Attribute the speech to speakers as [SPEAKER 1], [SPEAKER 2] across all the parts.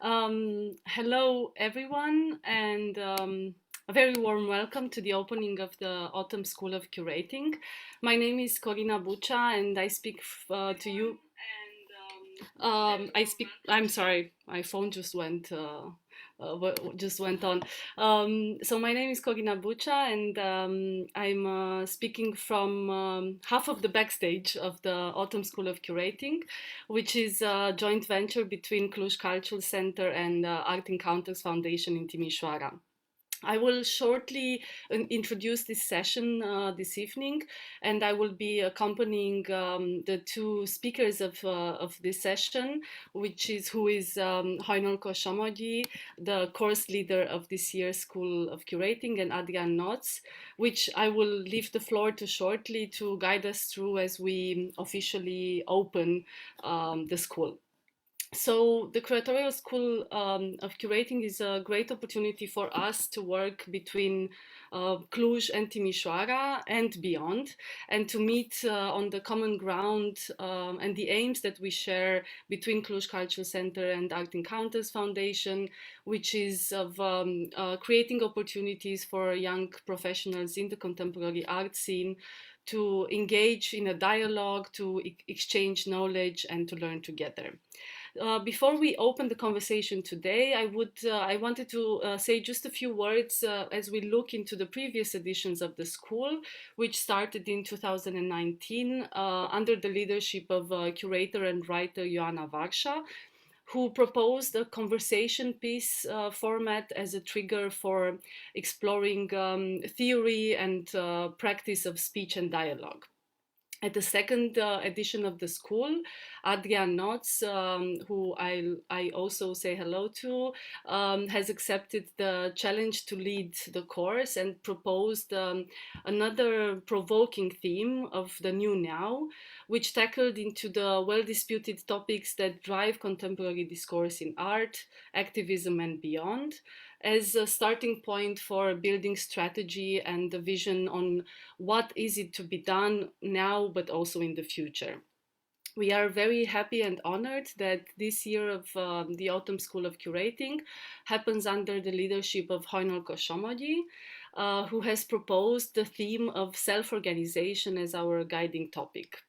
[SPEAKER 1] Hello, everyone, and a very warm welcome to the opening of the Autumn School of Curating. My name is Corina Bucha, and I speak to you. I'm sorry, my phone just went on. So my name is Corina Bucha, and I'm speaking from half of the backstage of the Autumn School of Curating, which is a joint venture between Cluj Cultural Center and Art Encounters Foundation in Timișoara. I will shortly introduce this session this evening, and I will be accompanying the two speakers of this session, who is Hajnalka Somogyi, the course leader of this year's School of Curating, and Adrian Notz, which I will leave the floor to shortly to guide us through as we officially open the school. So the Curatorial School of Curating is a great opportunity for us to work between Cluj and Timișoara and beyond, and to meet on the common ground and the aims that we share between Cluj Cultural Center and Art Encounters Foundation, which is of creating opportunities for young professionals in the contemporary art scene to engage in a dialogue, to exchange knowledge, and to learn together. Before we open the conversation today, I wanted to say just a few words as we look into the previous editions of the school, which started in 2019 under the leadership of curator and writer Joanna Varsha, who proposed a conversation piece format as a trigger for exploring theory and practice of speech and dialogue. At the second edition of the school, Adrian Notz, who I also say hello to, has accepted the challenge to lead the course and proposed another provoking theme of the new now, which tackled into the well-disputed topics that drive contemporary discourse in art, activism, and beyond, as a starting point for building strategy and a vision on what is it to be done now, but also in the future. We are very happy and honored that this year of the Autumn School of Curating happens under the leadership of Hajnalka Somogyi, who has proposed the theme of self-organization as our guiding topic.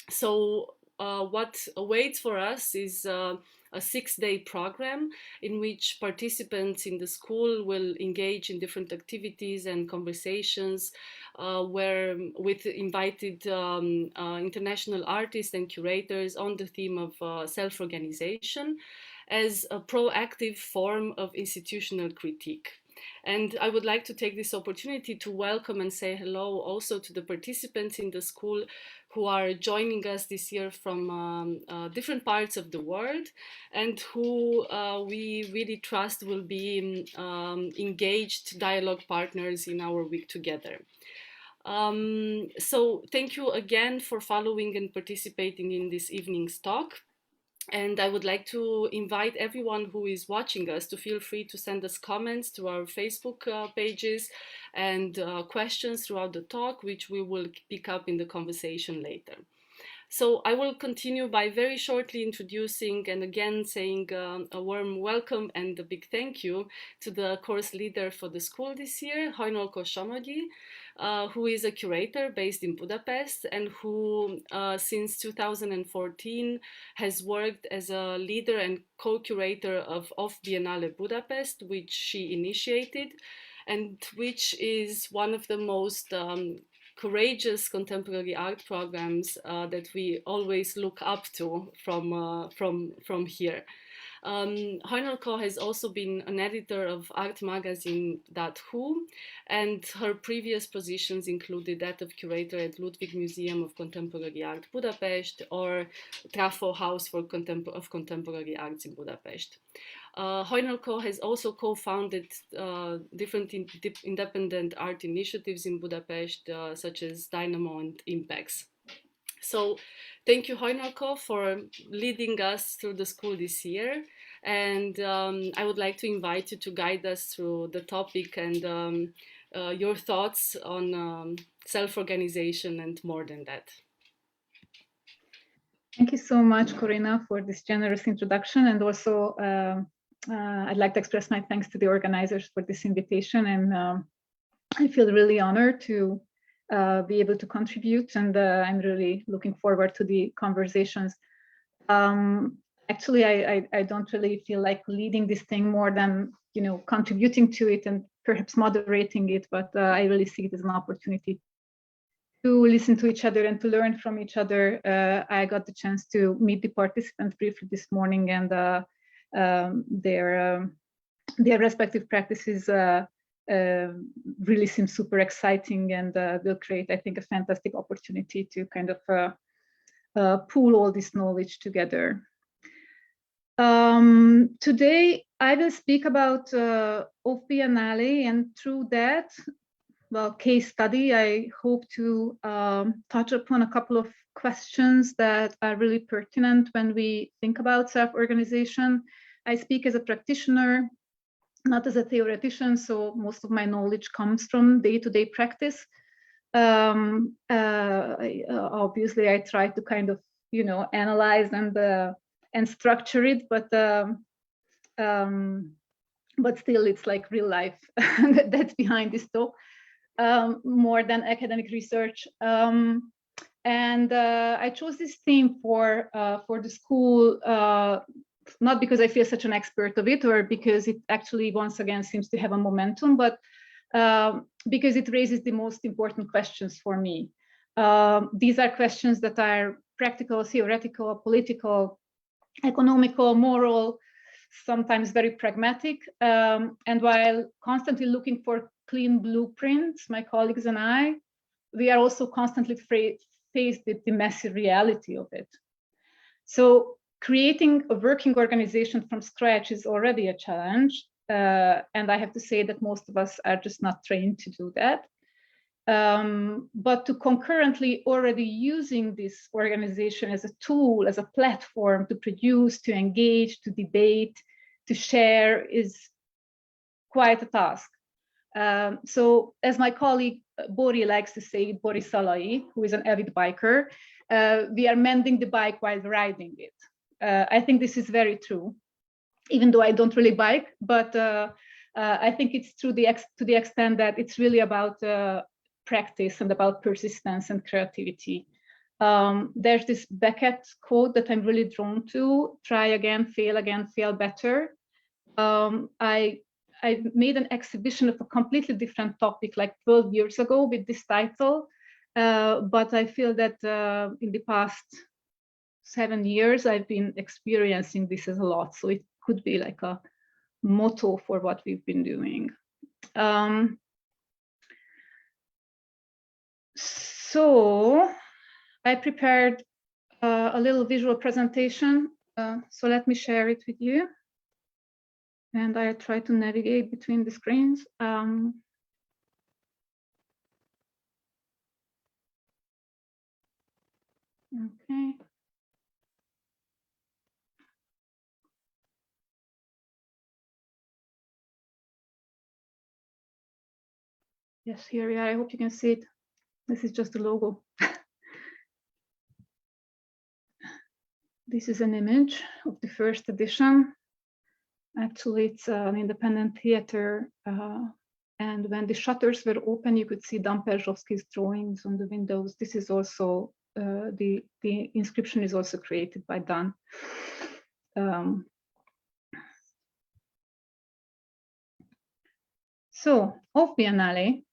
[SPEAKER 1] So what awaits for us is a 6-day program in which participants in the school will engage in different activities and conversations with invited international artists and curators on the theme of self-organization as a proactive form of institutional critique. And I would like to take this opportunity to welcome and say hello also to the participants in the school who are joining us this year from different parts of the world, and who we really trust will be engaged dialogue partners in our week together. So thank you again for following and participating in this evening's talk. And I would like to invite everyone who is watching us to feel free to send us comments to our Facebook pages and questions throughout the talk, which we will pick up in the conversation later. So I will continue by very shortly introducing and again saying a warm welcome and a big thank you to the course leader for the school this year, Hajnalka Somogyi, who is a curator based in Budapest and who since 2014 has worked as a leader and co-curator of Biennale Budapest, which she initiated, and which is one of the most courageous contemporary art programs that we always look up to from here. Hajnalka has also been an editor of art magazine Dadá, and her previous positions included that of curator at Ludwig Museum of Contemporary Art Budapest or Trafo House of Contemporary Arts in Budapest. Hajnalka has also co-founded different independent art initiatives in Budapest, such as Dynamo and Impex. So thank you, Hajnalka, for leading us through the school this year. And I would like to invite you to guide us through the topic and your thoughts on self-organization and more than that.
[SPEAKER 2] Thank you so much, Corina, for this generous introduction, and also I'd like to express my thanks to the organizers for this invitation, and I feel really honored to be able to contribute, and I'm really looking forward to the conversations. Actually, I don't really feel like leading this thing more than, you know, contributing to it and perhaps moderating it, but I really see it as an opportunity to listen to each other and to learn from each other. I got the chance to meet the participants briefly this morning, and their respective practices really seem super exciting, and will create, I think, a fantastic opportunity to kind of pool all this knowledge together. Today, I will speak about OFF Biennale, and through that, well, case study, I hope to touch upon a couple of questions that are really pertinent when we think about self-organization. I speak as a practitioner, not as a theoretician, so most of my knowledge comes from day-to-day practice. Obviously, I try to kind of, you know, analyze and structure it, but still, it's like real life that's behind this talk, more than academic research. And I chose this theme for the school, not because I feel such an expert of it, or because it actually once again seems to have a momentum, but because it raises the most important questions for me. These are questions that are practical, theoretical, political, economical, moral, sometimes very pragmatic. And while constantly looking for clean blueprints, my colleagues and I, we are also constantly faced with the messy reality of it. So creating a working organization from scratch is already a challenge. And I have to say that most of us are just not trained to do that. But to concurrently already using this organization as a tool, as a platform to produce, to engage, to debate, to share is quite a task. So as my colleague Bori likes to say, Bori Salai, who is an avid biker, we are mending the bike while riding it. I think this is very true, even though I don't really bike, but I think it's true to the extent that it's really about practice and about persistence and creativity. There's this Beckett quote that I'm really drawn to: try again, fail better. I made an exhibition of a completely different topic like 12 years ago with this title, but I feel that in the past 7 years, I've been experiencing this as a lot. So it could be like a motto for what we've been doing. So I prepared a little visual presentation. So let me share it with you. And I try to navigate between the screens. Okay. Yes, here we are. I hope you can see it. This is just the logo. This is an image of the first edition. Actually, it's an independent theater. And when the shutters were open, you could see Dan Perzsowski's drawings on the windows. This is also, the inscription is also created by Dan. So, OFF Biennale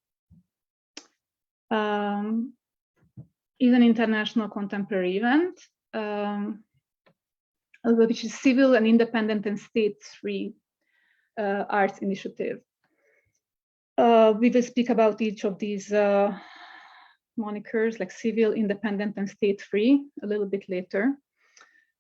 [SPEAKER 2] is an international contemporary event, which is civil and independent and state-free arts initiative. We will speak about each of these monikers, like civil, independent, and state-free, a little bit later.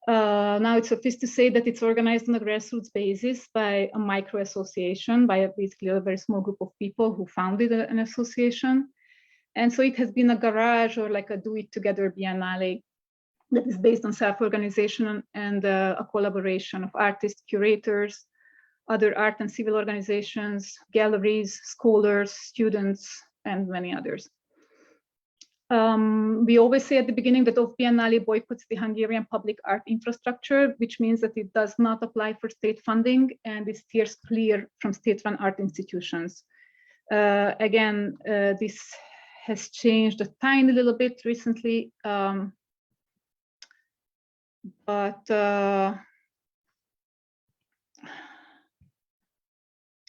[SPEAKER 2] Now it's sufficient to say that it's organized on a grassroots basis by a micro association, by basically a very small group of people who founded an association. And so it has been a garage or like a do-it-together biennale that is based on self-organization and a collaboration of artists, curators, other art and civil organizations, galleries, scholars, students, and many others. We always say at the beginning that Off Biennale boycotts the Hungarian public art infrastructure, which means that it does not apply for state funding and it steers clear from state-run art institutions. Again, this has changed a tiny little bit recently, but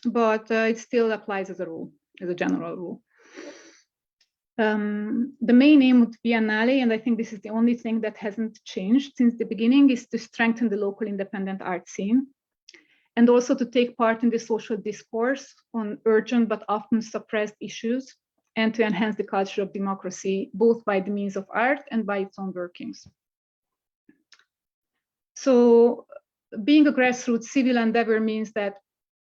[SPEAKER 2] it still applies as a rule, as a general rule. The main aim of Biennale, and I think this is the only thing that hasn't changed since the beginning, is to strengthen the local independent art scene and also to take part in the social discourse on urgent but often suppressed issues and to enhance the culture of democracy, both by the means of art and by its own workings. So being a grassroots civil endeavor means that,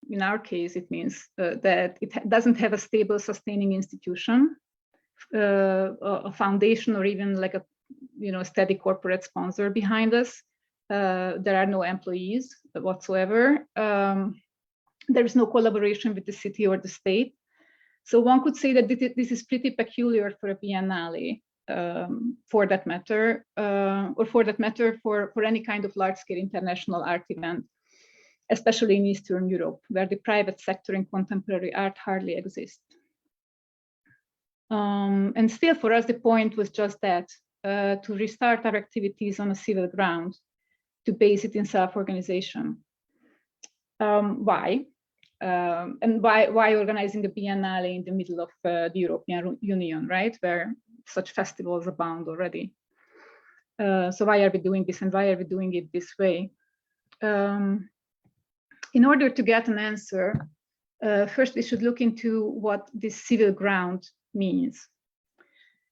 [SPEAKER 2] in our case, it means that it doesn't have a stable sustaining institution, a foundation, or even like a steady corporate sponsor behind us. There are no employees whatsoever. There is no collaboration with the city or the state. So one could say that this is pretty peculiar for a biennale, for that matter, or for that matter for any kind of large-scale international art event, especially in Eastern Europe, where the private sector in contemporary art hardly exists. And still, for us, the point was just that, to restart our activities on a civil ground, to base it in self-organization. Why? And why organizing a biennale in the middle of the European Union, right, where such festivals abound already? So why are we doing this, and why are we doing it this way? In order to get an answer, first we should look into what this civil ground means.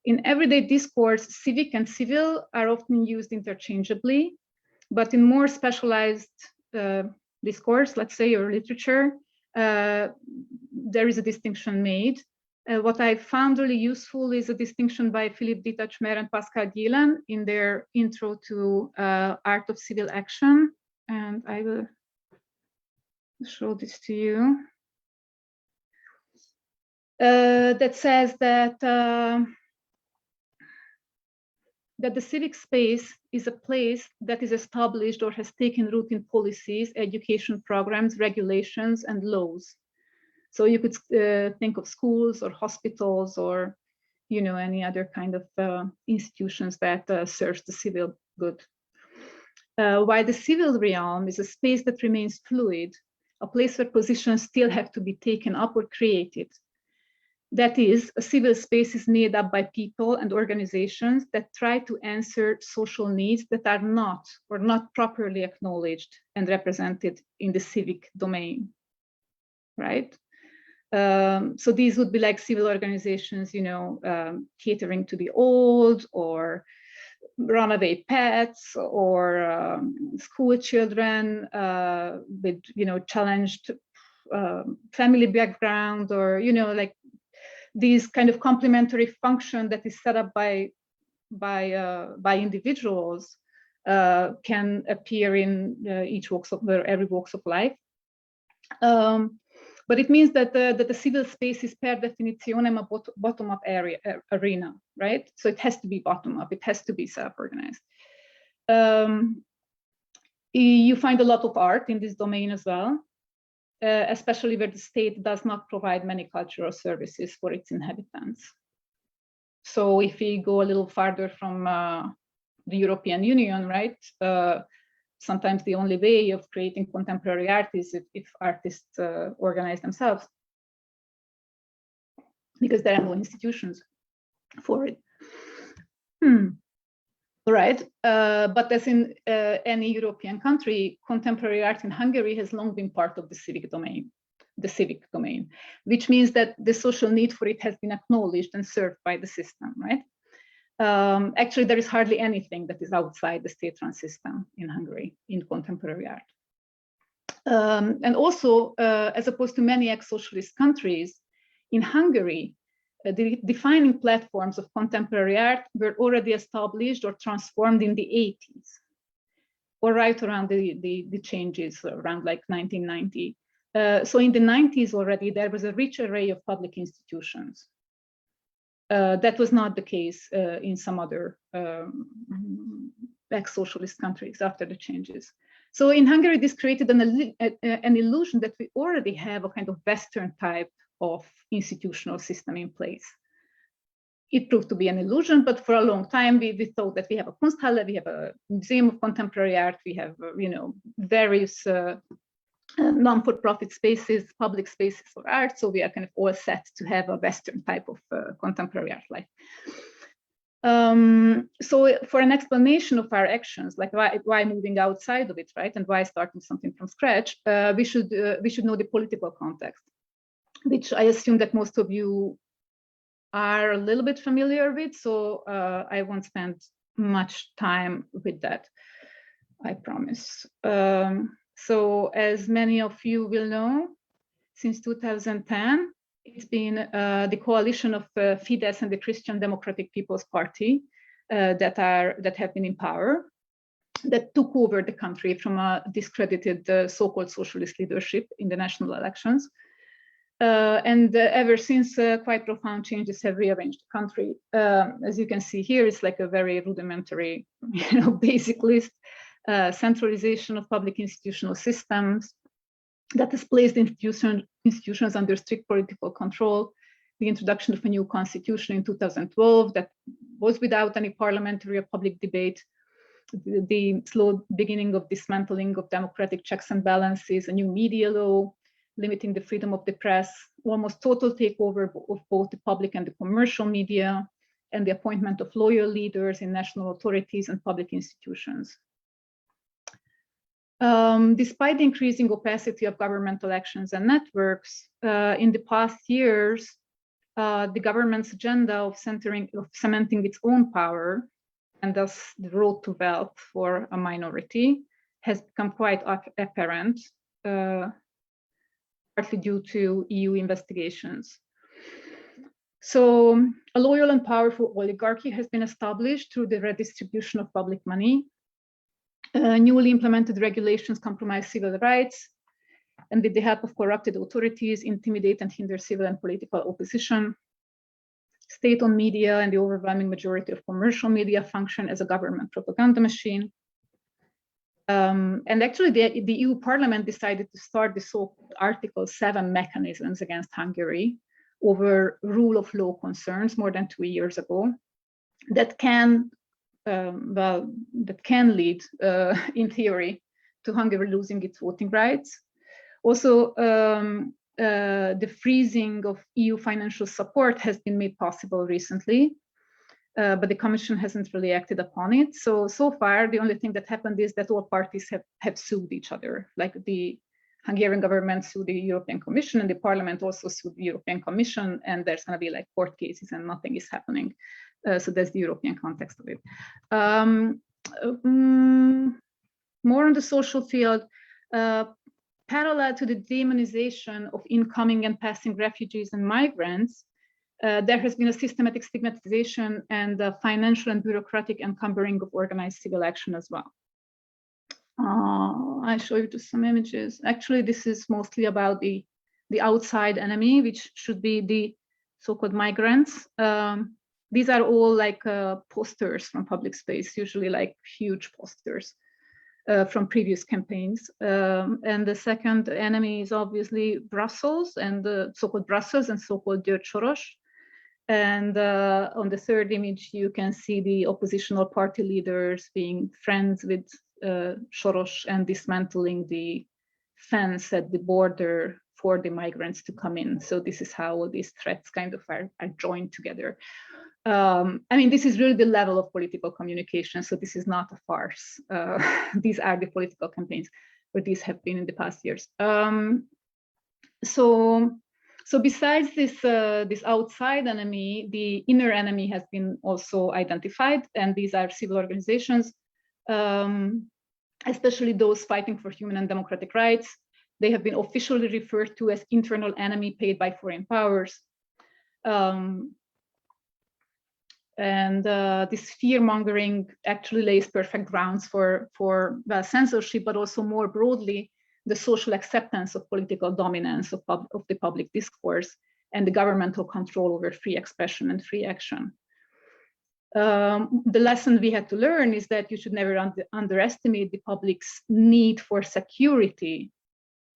[SPEAKER 2] In everyday discourse, civic and civil are often used interchangeably, but in more specialized discourse, let's say, or literature, there is a distinction made. What I found really useful is a distinction by Philippe Detachmer and Pascal Gallen in their intro to Art of Civil Action, and I will show this to you. That says that that the civic space is a place that is established or has taken root in policies, education programs, regulations, and laws. So you could think of schools or hospitals or, any other kind of institutions that serves the civil good. While the civil realm is a space that remains fluid, a place where positions still have to be taken up or created. That is, a civil space is made up by people and organizations that try to answer social needs that are not properly acknowledged and represented in the civic domain, right? So these would be like civil organizations, catering to the old, or runaway pets, or school children with, challenged family background, or, like these kind of complementary function that is set up by individuals can appear in every walks of life. But it means that the civil space is per definitionem a bottom-up arena, right? So it has to be bottom-up. It has to be self-organized. You find a lot of art in this domain as well, especially where the state does not provide many cultural services for its inhabitants. So if we go a little farther from the European Union, right? Sometimes the only way of creating contemporary art is if artists organize themselves, because there are no institutions for it. Right, but as in any European country, contemporary art in Hungary has long been part of the civic domain, which means that the social need for it has been acknowledged and served by the system, right? Actually, there is hardly anything that is outside the state-run system in Hungary in contemporary art. And also, as opposed to many ex-socialist countries, in Hungary, the defining platforms of contemporary art were already established or transformed in the 80s, or right around the changes around like 1990. So in the 90s already, there was a rich array of public institutions. That was not the case in some other ex-socialist countries after the changes. So in Hungary, this created an illusion that we already have a kind of Western type of institutional system in place. It proved to be an illusion, but for a long time we thought that we have a Kunsthalle, we have a museum of contemporary art, we have various non-for-profit spaces, public spaces for art. So we are kind of all set to have a Western type of contemporary art life. So for an explanation of our actions, like why moving outside of it, right, and why starting something from scratch, we should know the political context, which I assume that most of you are a little bit familiar with. So I won't spend much time with that, I promise. So as many of you will know, since 2010, it's been the coalition of Fidesz and the Christian Democratic People's Party that have been in power, that took over the country from a discredited so-called socialist leadership in the national elections. And ever since, quite profound changes have rearranged the country. As you can see here, it's like a very rudimentary, basic list. Centralization of public institutional systems that has placed institutions under strict political control, the introduction of a new constitution in 2012 that was without any parliamentary or public debate, the slow beginning of dismantling of democratic checks and balances, a new media law, limiting the freedom of the press, almost total takeover of both the public and the commercial media, and the appointment of loyal leaders in national authorities and public institutions. Despite the increasing opacity of governmental actions and networks, in the past years, the government's agenda of cementing its own power, and thus the road to wealth for a minority, has become quite apparent, partly due to EU investigations. So a loyal and powerful oligarchy has been established through the redistribution of public money. Newly implemented regulations compromise civil rights, and with the help of corrupted authorities, intimidate and hinder civil and political opposition. State-owned media and the overwhelming majority of commercial media function as a government propaganda machine. And actually, the EU Parliament decided to start the so-called Article 7 mechanisms against Hungary over rule of law concerns more than 2 years ago, that can lead, in theory, to Hungary losing its voting rights. Also, the freezing of EU financial support has been made possible recently, but the Commission hasn't really acted upon it. So far, the only thing that happened is that all parties have sued each other, like the Hungarian government sued the European Commission, and the Parliament also sued the European Commission, and there's going to be like court cases and nothing is happening. So that's the European context of it. More on the social field, parallel to the demonization of incoming and passing refugees and migrants, there has been a systematic stigmatization and financial and bureaucratic encumbering of organized civil action as well. I show you just some images. Actually, this is mostly about the outside enemy, which should be the so-called migrants. These are all like posters from public space, usually like huge posters from previous campaigns. And the second enemy is obviously Brussels and the so-called Brussels and so-called György Soros. And on the third image, you can see the oppositional party leaders being friends with Soros and dismantling the fence at the border for the migrants to come in. So this is how all these threats kind of are joined together. I mean, this is really the level of political communication. So this is not a farce. These are the political campaigns, but these have been in the past years. So besides this outside enemy, the inner enemy has been also identified, and these are civil organizations, especially those fighting for human and democratic rights. They have been officially referred to as internal enemy paid by foreign powers. And this fear-mongering actually lays perfect grounds for censorship, but also more broadly, the social acceptance of political dominance of the public discourse and the governmental control over free expression and free action. The lesson we had to learn is that you should never underestimate the public's need for security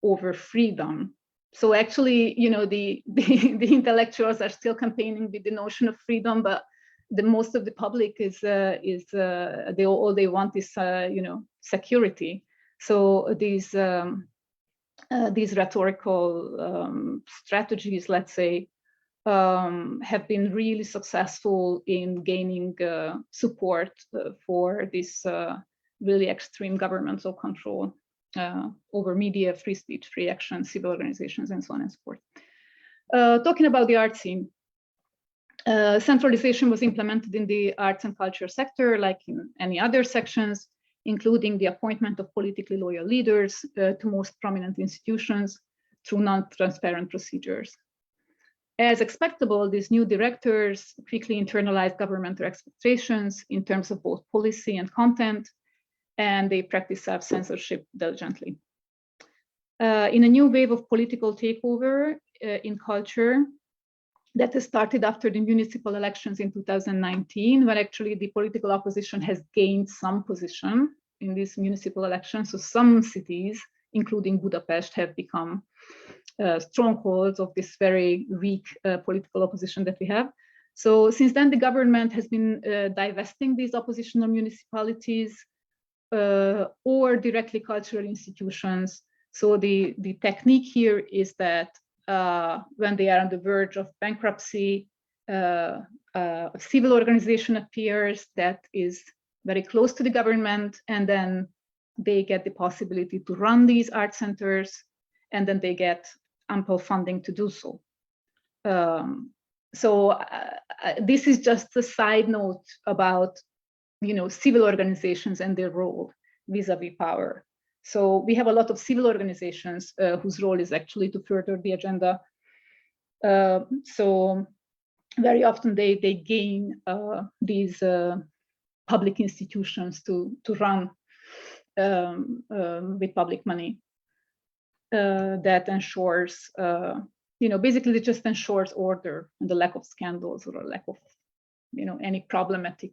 [SPEAKER 2] over freedom. So actually, you know, the intellectuals are still campaigning with the notion of freedom, but the most of the public is all they want is you know, security. So these rhetorical strategies, let's say, have been really successful in gaining support for this really extreme governmental control over media, free speech, free action, civil organizations, and so on and so forth. Talking about the art scene, centralization was implemented in the arts and culture sector, like in any other sections, including the appointment of politically loyal leaders to most prominent institutions through non-transparent procedures. As expectable, these new directors quickly internalized governmental expectations in terms of both policy and content, and they practice self-censorship diligently. In a new wave of political takeover in culture that has started after the municipal elections in 2019, where actually the political opposition has gained some position in these municipal elections. So some cities, including Budapest, have become strongholds of this very weak political opposition that we have. So since then, the government has been divesting these oppositional municipalities or directly cultural institutions. So the technique here is that when they are on the verge of bankruptcy, a civil organization appears that is very close to the government, and then they get the possibility to run these art centers, and then they get ample funding to do so. This is just a side note about, you know, civil organizations and their role vis-a-vis power. So we have a lot of civil organizations whose role is actually to further the agenda. So very often they gain these public institutions to run with public money. That ensures, you know, basically it just ensures order and the lack of scandals or a lack of, you know, any problematic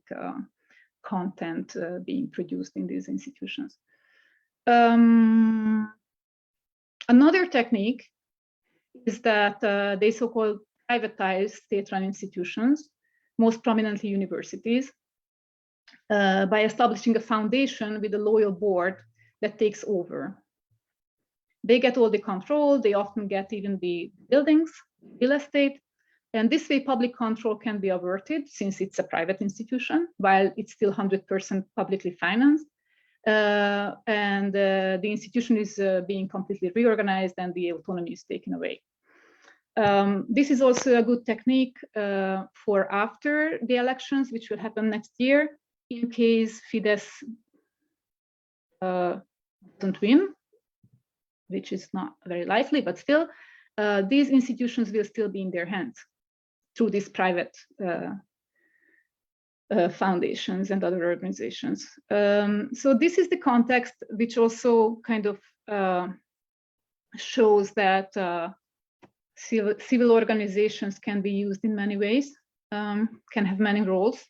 [SPEAKER 2] content being produced in these institutions. Another technique is that they so-called privatize state-run institutions, most prominently universities, by establishing a foundation with a loyal board that takes over. They get all the control, they often get even the buildings, real estate, and this way public control can be averted since it's a private institution, while it's still 100% publicly financed. The institution is being completely reorganized and the autonomy is taken away. This is also a good technique for after the elections, which will happen next year, in case Fidesz doesn't win, which is not very likely, but still, these institutions will still be in their hands through these private foundations and other organizations. So this is the context which also kind of shows that civil organizations can be used in many ways, can have many roles.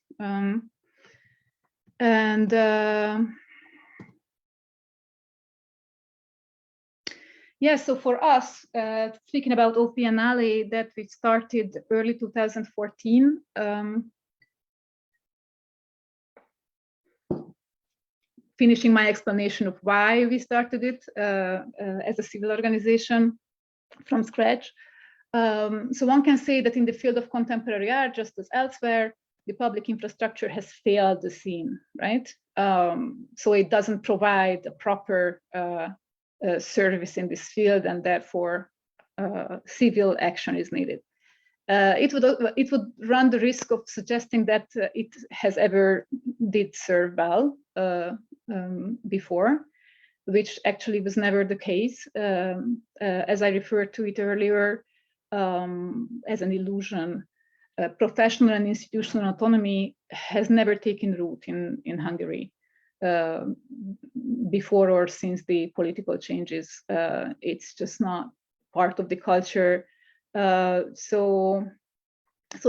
[SPEAKER 2] Yeah, so for us, speaking about OPNLA, that we started early 2014, finishing my explanation of why we started it as a civil organization from scratch. So one can say that in the field of contemporary art, just as elsewhere, the public infrastructure has failed the scene, right? So it doesn't provide a proper service in this field, and therefore civil action is needed. It would run the risk of suggesting that it has ever did serve well before, which actually was never the case. As I referred to it earlier, as an illusion, professional and institutional autonomy has never taken root in Hungary. Before or since the political changes, it's just not part of the culture. So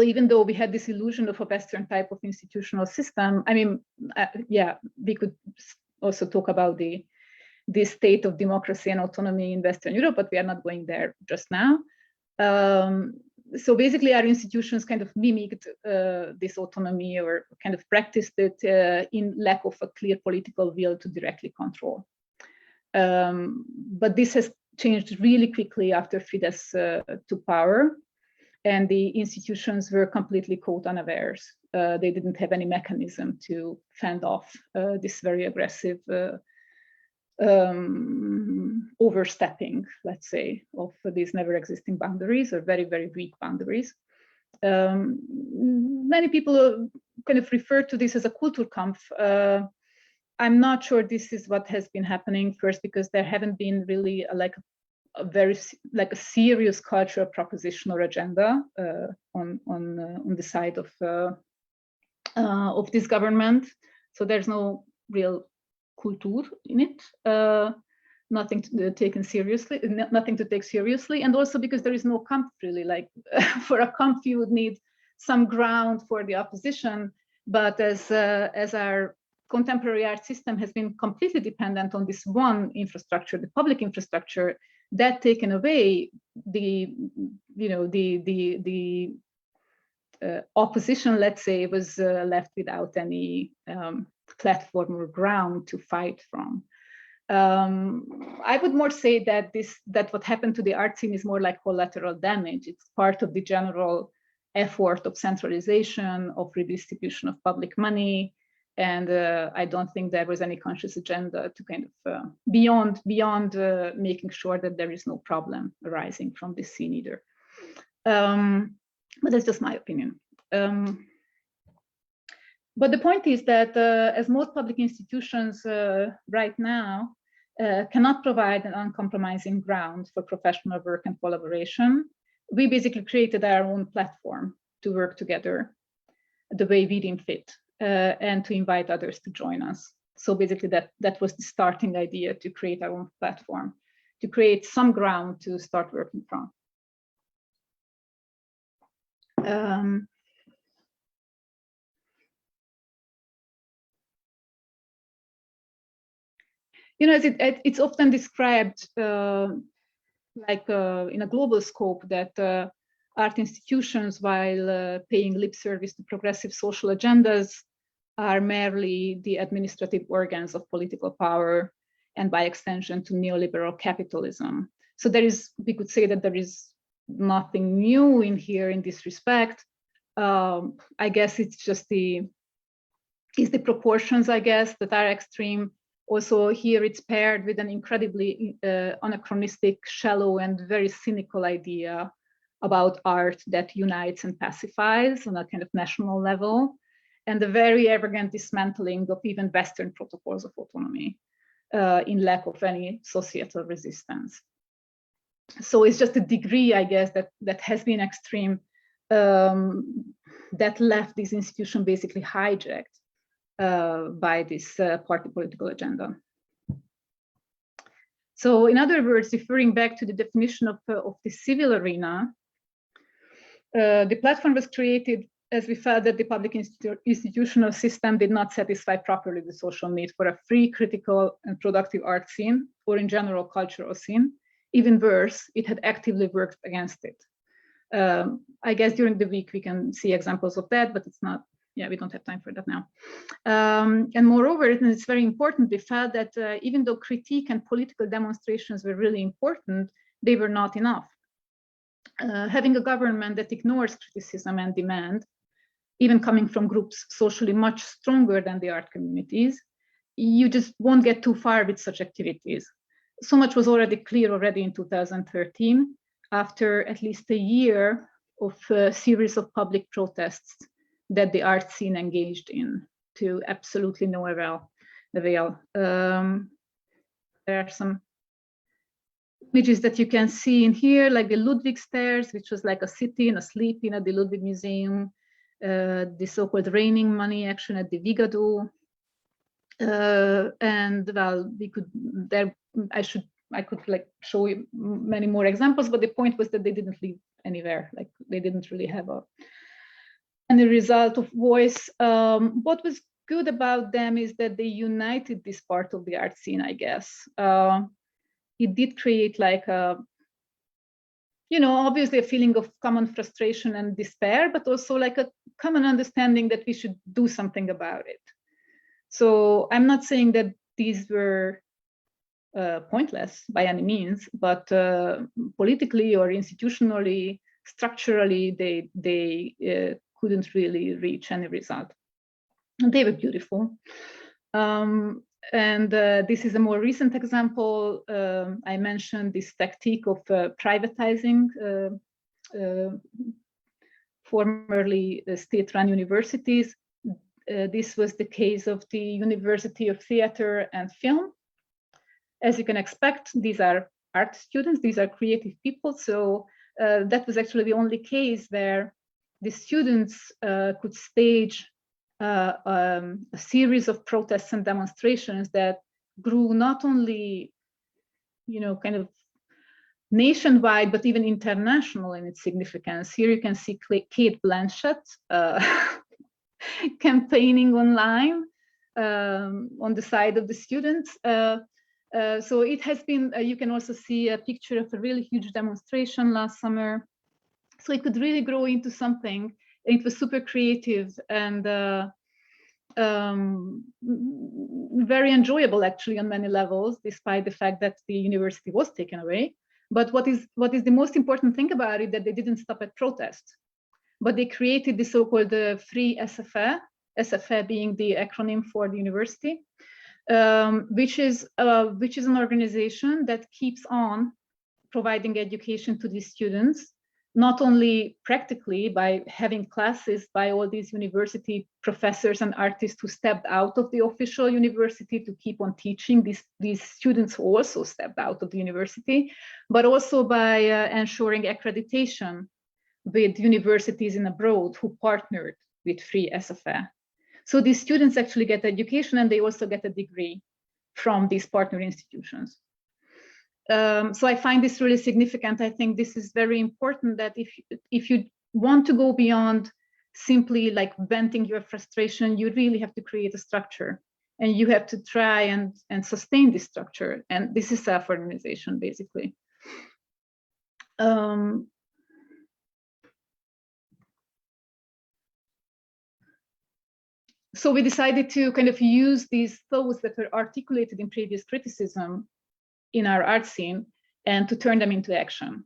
[SPEAKER 2] even though we had this illusion of a Western type of institutional system, I mean, yeah, we could also talk about the state of democracy and autonomy in Western Europe, but we are not going there just now. So basically, our institutions kind of mimicked this autonomy, or kind of practiced it in lack of a clear political will to directly control. But this has changed really quickly after Fidesz took power, and the institutions were completely caught unawares. They didn't have any mechanism to fend off this very aggressive overstepping, let's say, of these never existing boundaries, or very, very weak boundaries. Many people kind of refer to this as a Kulturkampf. I'm not sure this is what has been happening, first because there haven't been really a very serious cultural proposition or agenda on the side of this government. So there's no real Kultur in it, nothing to take seriously, and also because there is no Kampf really. Like for a Kampf, you would need some ground for the opposition, but as our contemporary art system has been completely dependent on this one infrastructure, the public infrastructure, that taken away, the opposition, let's say, was left without any platform or ground to fight from. I would more say that what happened to the art scene is more like collateral damage. It's part of the general effort of centralization, of redistribution of public money, and I don't think there was any conscious agenda to kind of beyond making sure that there is no problem arising from this scene either. But that's just my opinion. But the point is that as most public institutions right now cannot provide an uncompromising ground for professional work and collaboration, we basically created our own platform to work together the way we deem fit, and to invite others to join us. So basically that was the starting idea, to create our own platform, to create some ground to start working from. You know, it's often described like in a global scope that art institutions, while paying lip service to progressive social agendas, are merely the administrative organs of political power, and by extension to neoliberal capitalism. So we could say that there is nothing new in here in this respect. I guess it's just the proportions, I guess, that are extreme. Also here it's paired with an incredibly anachronistic, shallow, and very cynical idea about art that unites and pacifies on a kind of national level, and the very arrogant dismantling of even Western protocols of autonomy in lack of any societal resistance. So it's just a degree, I guess, that has been extreme, that left this institution basically hijacked by this party political agenda. So in other words, referring back to the definition of the civil arena, the platform was created as we felt that the public institutional system did not satisfy properly the social need for a free, critical, and productive art scene, or in general cultural scene. Even worse, it had actively worked against it. I guess during the week we can see examples of that, but it's not, yeah, we don't have time for that now. And moreover, and it's very important, we felt that even though critique and political demonstrations were really important, they were not enough. Having a government that ignores criticism and demand, even coming from groups socially much stronger than the art communities, you just won't get too far with such activities. So much was already clear already in 2013, after at least a year of a series of public protests that the art scene engaged in, to absolutely no avail. There are some images that you can see in here, like the Ludwig Stairs, which was like a sit-in, a sleep-in at the Ludwig Museum, the so-called raining money action at the Vigado. And well, we could, there, I should I could like show you many more examples, but the point was that they didn't lead anywhere. Like they didn't really have any result of voice. What was good about them is that they united this part of the art scene, I guess. It did create like a, obviously a feeling of common frustration and despair, but also like a common understanding that we should do something about it. So I'm not saying that these were pointless by any means, but politically or institutionally, structurally, they couldn't really reach any result. And they were beautiful. And this is a more recent example. I mentioned this tactique of privatizing formerly state-run universities. This was the case of the University of Theatre and Film. As you can expect, these are art students, these are creative people. So that was actually the only case where the students could stage a series of protests and demonstrations that grew not only, kind of nationwide, but even international in its significance. Here you can see Kate Blanchett campaigning online on the side of the students. So it has been, you can also see a picture of a really huge demonstration last summer. So it could really grow into something. It was super creative and very enjoyable actually on many levels, despite the fact that the university was taken away. But what is the most important thing about it, that they didn't stop at protest, but they created the so-called Free SFA, SFA being the acronym for the university, which is an organization that keeps on providing education to these students, not only practically by having classes by all these university professors and artists who stepped out of the official university to keep on teaching. These students who also stepped out of the university, but also by ensuring accreditation with universities in abroad who partnered with Free SFA. So these students actually get education and they also get a degree from these partner institutions. So I find this really significant. I think this is very important, that if you want to go beyond simply like venting your frustration, you really have to create a structure and you have to try and sustain this structure. And this is self-organization, basically. So we decided to kind of use these thoughts that were articulated in previous criticism in our art scene and to turn them into action.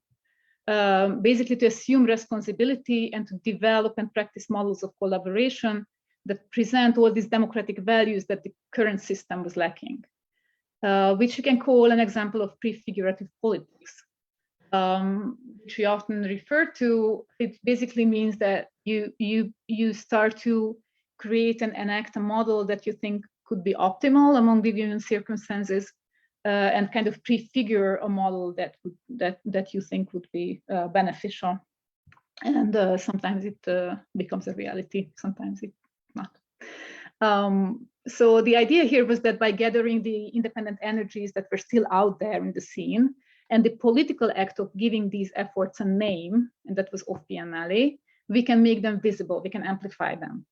[SPEAKER 2] Basically to assume responsibility and to develop and practice models of collaboration that present all these democratic values that the current system was lacking, which you can call an example of prefigurative politics, which we often refer to. It basically means that you start to create and enact a model that you think could be optimal among the given circumstances, and kind of prefigure a model that you think would be beneficial. And sometimes it becomes a reality, sometimes it's not. So the idea here was that by gathering the independent energies that were still out there in the scene, and the political act of giving these efforts a name, and that was off Biennale, we can make them visible, we can amplify them.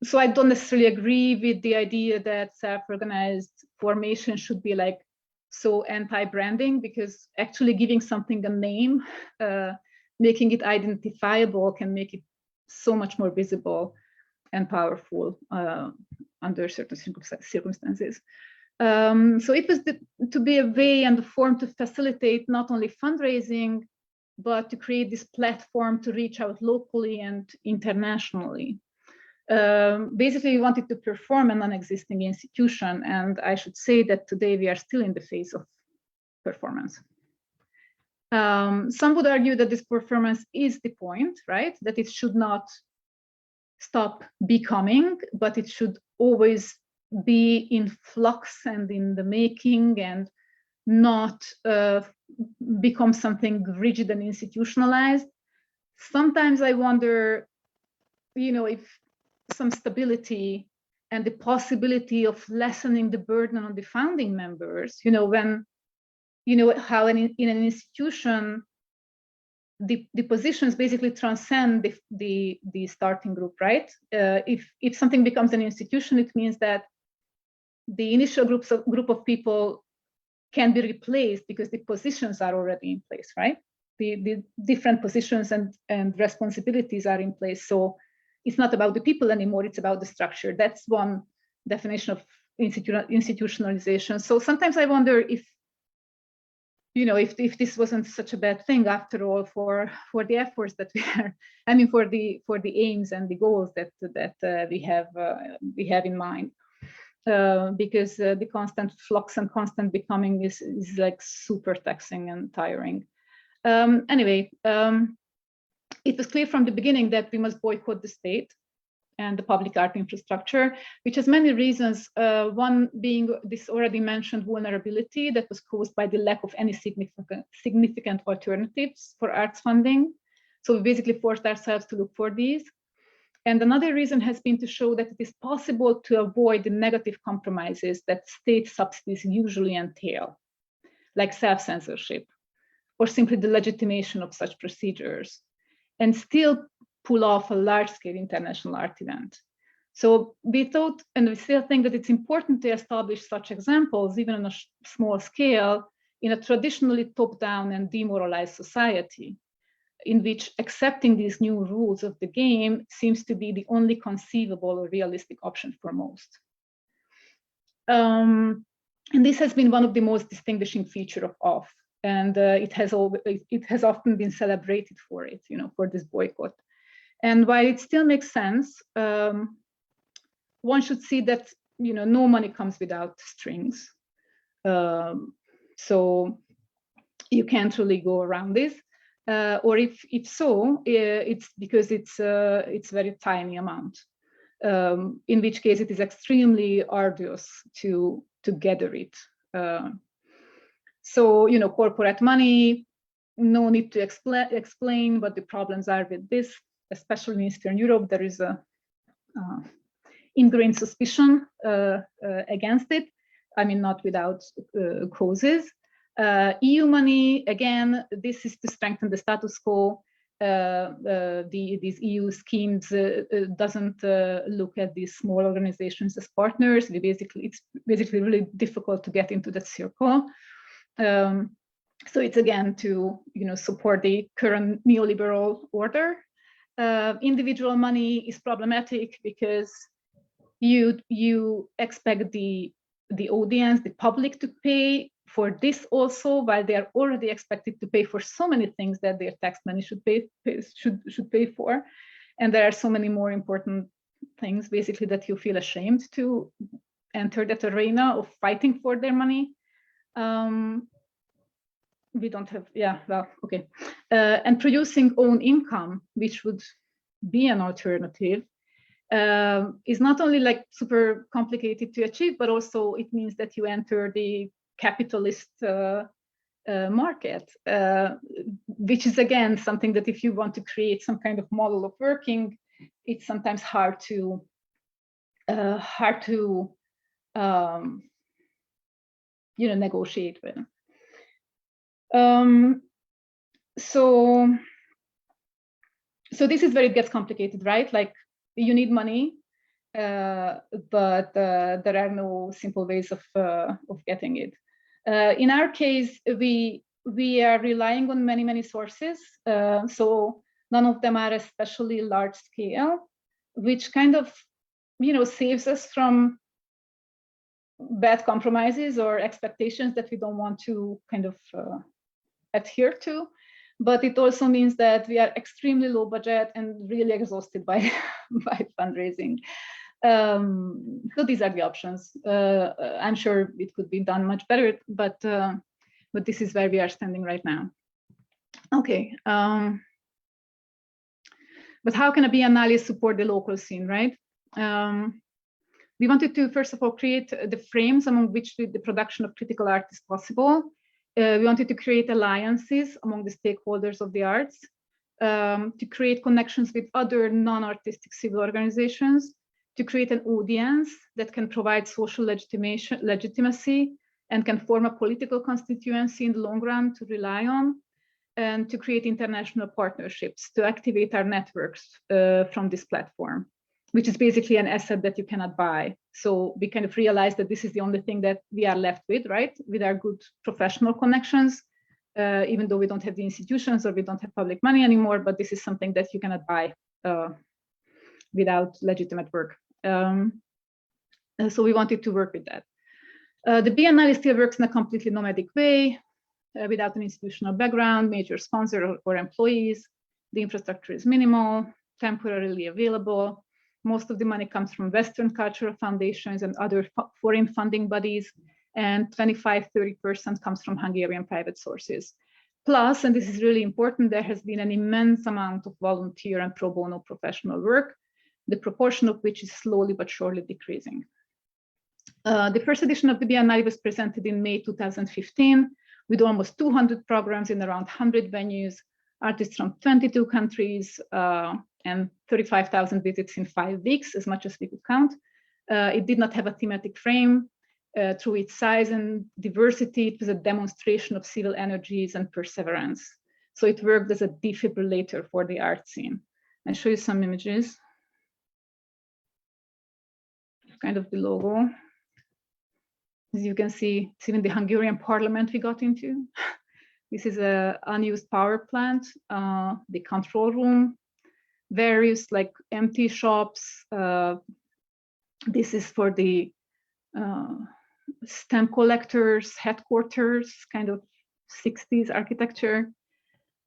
[SPEAKER 2] So I don't necessarily agree with the idea that self-organized formation should be like so anti-branding, because actually giving something a name, making it identifiable, can make it so much more visible and powerful under certain circumstances. So it was to be a way and a form to facilitate not only fundraising, but to create this platform to reach out locally and internationally. Basically, we wanted to perform a non-existing institution, and I should say that today we are still in the phase of performance. Some would argue that this performance is the point, right? That it should not stop becoming, but it should always be in flux and in the making, and not become something rigid and institutionalized. Sometimes I wonder, if some stability and the possibility of lessening the burden on the founding members, when, how in an institution, the positions basically transcend the starting group, right? If something becomes an institution, it means that the initial group of people can be replaced because the positions are already in place, right? The different positions and responsibilities are in place. So it's not about the people anymore, it's about the structure. That's one definition of institutionalization. So sometimes I wonder if this wasn't such a bad thing after all for the efforts that we are, for the aims and the goals that we have in mind. Because the constant flux and constant becoming is like super taxing and tiring. Anyway, it was clear from the beginning that we must boycott the state and the public art infrastructure, which has many reasons. One being this already mentioned vulnerability that was caused by the lack of any significant alternatives for arts funding. So we basically forced ourselves to look for these. And another reason has been to show that it is possible to avoid the negative compromises that state subsidies usually entail, like self-censorship, or simply the legitimation of such procedures, and still pull off a large-scale international art event. So we thought, and we still think, that it's important to establish such examples, even on a small scale, in a traditionally top-down and demoralized society, in which accepting these new rules of the game seems to be the only conceivable or realistic option for most. And this has been one of the most distinguishing features of OFF, and it has often been celebrated for it, for this boycott. And while it still makes sense, one should see that no money comes without strings. So you can't really go around this. Or if so, it's because it's very tiny amount, in which case it is extremely arduous to gather it. So corporate money, no need to explain what the problems are with this, especially in Eastern Europe. There is a ingrained suspicion against it. Not without causes. EU money, again, this is to strengthen the status quo. These EU schemes doesn't look at these small organizations as partners. It's basically really difficult to get into that circle. So it's again to support the current neoliberal order. Individual money is problematic because you expect the audience, the public, to pay for this also, while they are already expected to pay for so many things that their tax money should pay for. And there are so many more important things, basically, that you feel ashamed to enter that arena of fighting for their money. We don't have, okay. And producing own income, which would be an alternative, is not only like super complicated to achieve, but also it means that you enter the capitalist market, which is again something that if you want to create some kind of model of working, it's sometimes hard to negotiate with. So this is where it gets complicated, right? Like you need money, but there are no simple ways of getting it. In our case, we are relying on many sources, so none of them are especially large scale, which kind of saves us from bad compromises or expectations that we don't want to kind of adhere to. But it also means that we are extremely low budget and really exhausted by fundraising. So these are the options. I'm sure it could be done much better, but this is where we are standing right now. Okay. But how can a biennale support the local scene, right? We wanted to, first of all, create the frames among which the production of critical art is possible. We wanted to create alliances among the stakeholders of the arts, to create connections with other non-artistic civil organizations, to create an audience that can provide social legitimacy and can form a political constituency in the long run to rely on, and to create international partnerships to activate our networks from this platform, which is basically an asset that you cannot buy. So we kind of realized that this is the only thing that we are left with, right? With our good professional connections, even though we don't have the institutions or we don't have public money anymore, but this is something that you cannot buy without legitimate work. So we wanted to work with that. The Biennale still works in a completely nomadic way, without an institutional background, major sponsor or employees. The infrastructure is minimal, temporarily available. Most of the money comes from Western cultural foundations and other foreign funding bodies, and 25–30% comes from Hungarian private sources. Plus, and this is really important, there has been an immense amount of volunteer and pro bono professional work, the proportion of which is slowly but surely decreasing. The first edition of the Biennale was presented in May 2015, with almost 200 programs in around 100 venues, artists from 22 countries, and 35,000 visits in 5 weeks, as much as we could count. It did not have a thematic frame. Through its size and diversity, it was a demonstration of civil energies and perseverance. So it worked as a defibrillator for the art scene. I'll show you some images. Kind of the logo. As you can see, it's even the Hungarian parliament we got into. This is an unused power plant, the control room, various like empty shops. This is for the stamp collectors headquarters, kind of 60s architecture.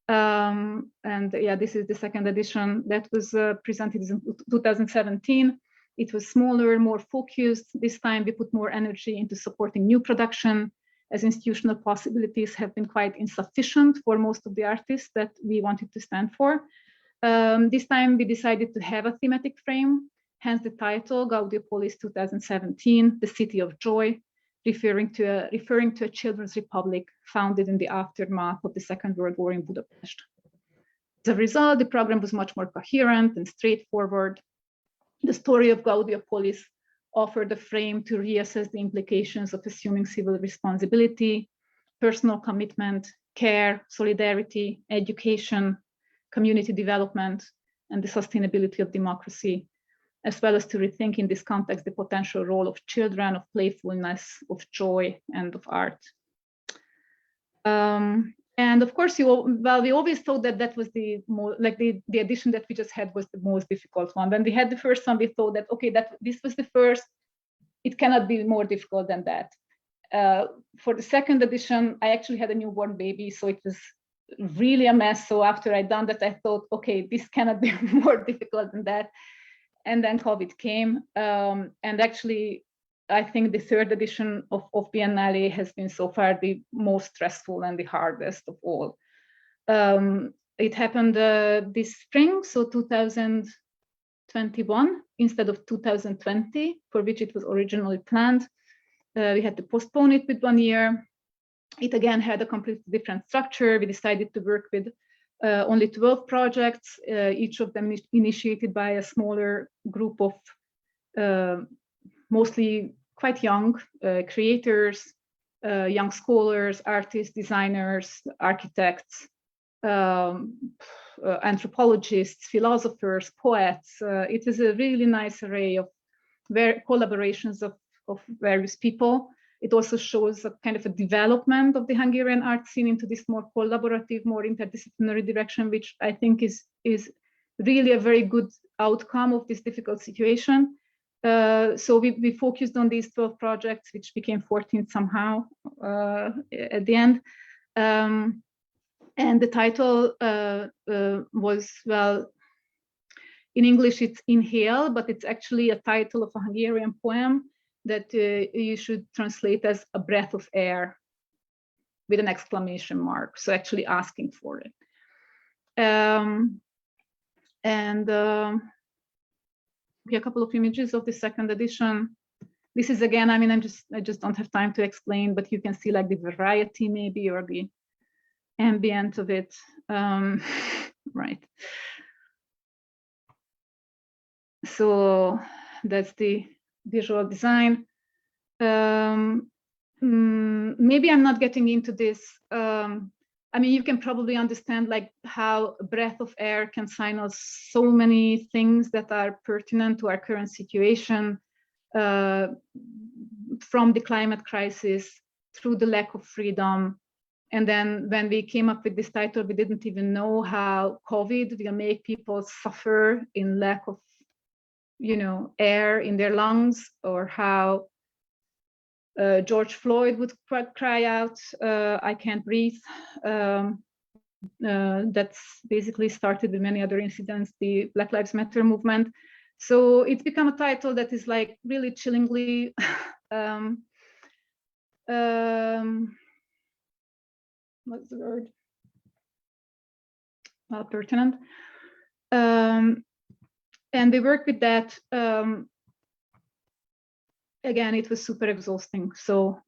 [SPEAKER 2] And yeah, this is the second edition that was presented in 2017. It was smaller, more focused. This time we put more energy into supporting new production, as institutional possibilities have been quite insufficient for most of the artists that we wanted to stand for. This time we decided to have a thematic frame, hence the title, Gaudiopolis 2017, the City of Joy, referring to a children's republic founded in the aftermath of the Second World War in Budapest. As a result, the program was much more coherent and straightforward. The story of Gaudiopolis offered a frame to reassess the implications of assuming civil responsibility, personal commitment, care, solidarity, education, community development, and the sustainability of democracy, as well as to rethink in this context the potential role of children, of playfulness, of joy, and of art. And of course, we always thought that that was the more, like the edition that we just had was the most difficult one. When we had the first one, we thought that, okay, this was the first, it cannot be more difficult than that. For the second edition, I actually had a newborn baby, so it was really a mess. So after I'd done that, I thought, okay, this cannot be more difficult than that. And then COVID came, and actually, I think the third edition of Biennale has been so far the most stressful and the hardest of all. It happened this spring, so 2021 instead of 2020, for which it was originally planned. We had to postpone it with 1 year. It again had a completely different structure. We decided to work with only 12 projects, each of them initiated by a smaller group of mostly quite young creators, young scholars, artists, designers, architects, anthropologists, philosophers, poets. It is a really nice array of collaborations of various people. It also shows a kind of a development of the Hungarian art scene into this more collaborative, more interdisciplinary direction, which I think is really a very good outcome of this difficult situation. So we focused on these 12 projects, which became 14 somehow at the end. And the title was, well, in English it's Inhale, but it's actually a title of a Hungarian poem that you should translate as a breath of air with an exclamation mark. So actually asking for it. A couple of images of the second edition. This is again, I mean, I just don't have time to explain, but you can see like the variety maybe, or the ambient of it. Right. So that's the visual design. Maybe I'm not getting into this. I mean, you can probably understand like how a breath of air can signal so many things that are pertinent to our current situation, from the climate crisis through the lack of freedom. And then when we came up with this title, we didn't even know how COVID will make people suffer in lack of, air in their lungs, or how George Floyd would cry out, "I can't breathe." That's basically started with many other incidents, the Black Lives Matter movement. So it's become a title that is like really chillingly what's the word? Pertinent. And we work with that. Again, it was super exhausting, so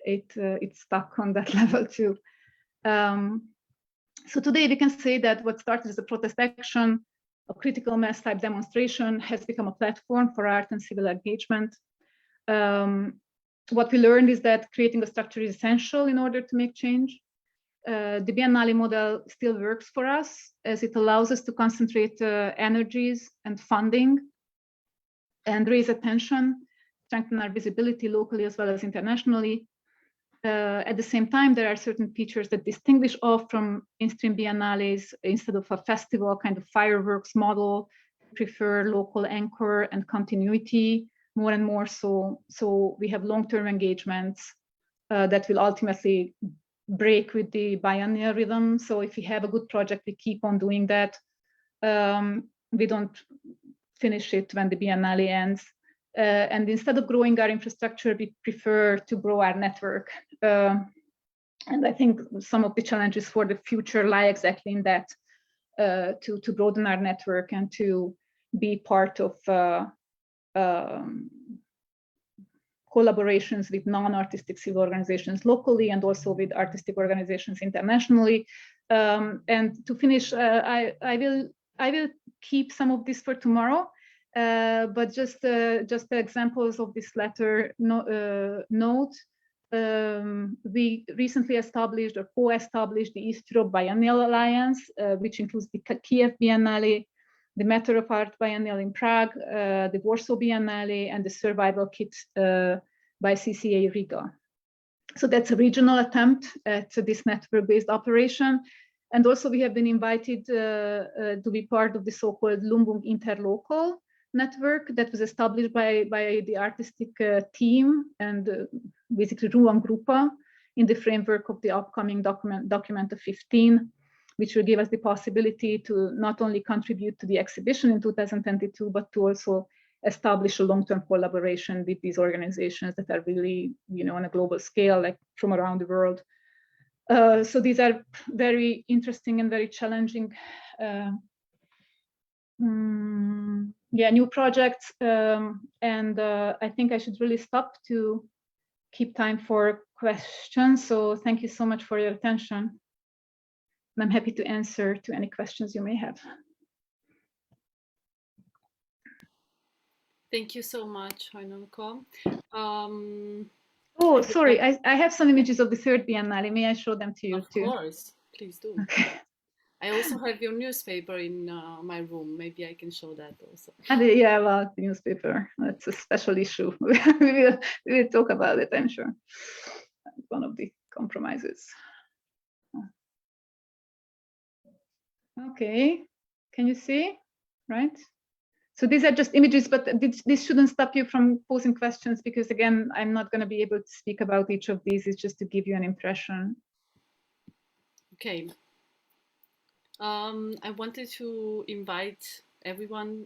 [SPEAKER 2] it stuck on that level too. So today we can say that what started as a protest action, a critical mass type demonstration, has become a platform for art and civil engagement. What we learned is that creating a structure is essential in order to make change. The Biennale model still works for us, as it allows us to concentrate energies and funding and raise attention, strengthen our visibility locally as well as internationally. At the same time, there are certain features that distinguish off from in-stream biennales. Instead of a festival kind of fireworks model, prefer local anchor and continuity more and more. So we have long-term engagements that will ultimately break with the biennial rhythm. So if we have a good project, we keep on doing that. We don't finish it when the biennale ends. And instead of growing our infrastructure, we prefer to grow our network. And I think some of the challenges for the future lie exactly in that, to broaden our network and to be part of collaborations with non-artistic civil organizations locally, and also with artistic organizations internationally. And to finish, I will keep some of this for tomorrow. But just the examples of this latter note, we recently established or co-established the East Europe Biennial Alliance, which includes the Kiev Biennale, the Matter of Art Biennial in Prague, the Warsaw Biennale, and the Survival Kit by CCA Riga. So that's a regional attempt at this network-based operation. And also we have been invited to be part of the so-called Lumbung Interlocal network that was established by the artistic team and basically Ruang Grupa in the framework of the upcoming document of 15, which will give us the possibility to not only contribute to the exhibition in 2022, but to also establish a long-term collaboration with these organizations that are really, on a global scale, like from around the world. So these are very interesting and very challenging new projects, and I think I should really stop to keep time for questions. So thank you so much for your attention, and I'm happy to answer to any questions you may have.
[SPEAKER 1] Thank you so much, Hajnalka.
[SPEAKER 2] Oh, sorry, I have some images of the third Biennale. May I show them to you too?
[SPEAKER 1] Of course, please do.
[SPEAKER 2] Okay.
[SPEAKER 1] I also have your newspaper in my room. Maybe I can show that also.
[SPEAKER 2] Yeah, well, the newspaper, that's a special issue. we will talk about it, I'm sure. One of the compromises. Okay, can you see, right? So these are just images, but this shouldn't stop you from posing questions, because again, I'm not going to be able to speak about each of these. It's just to give you an impression.
[SPEAKER 1] Okay. I wanted to invite everyone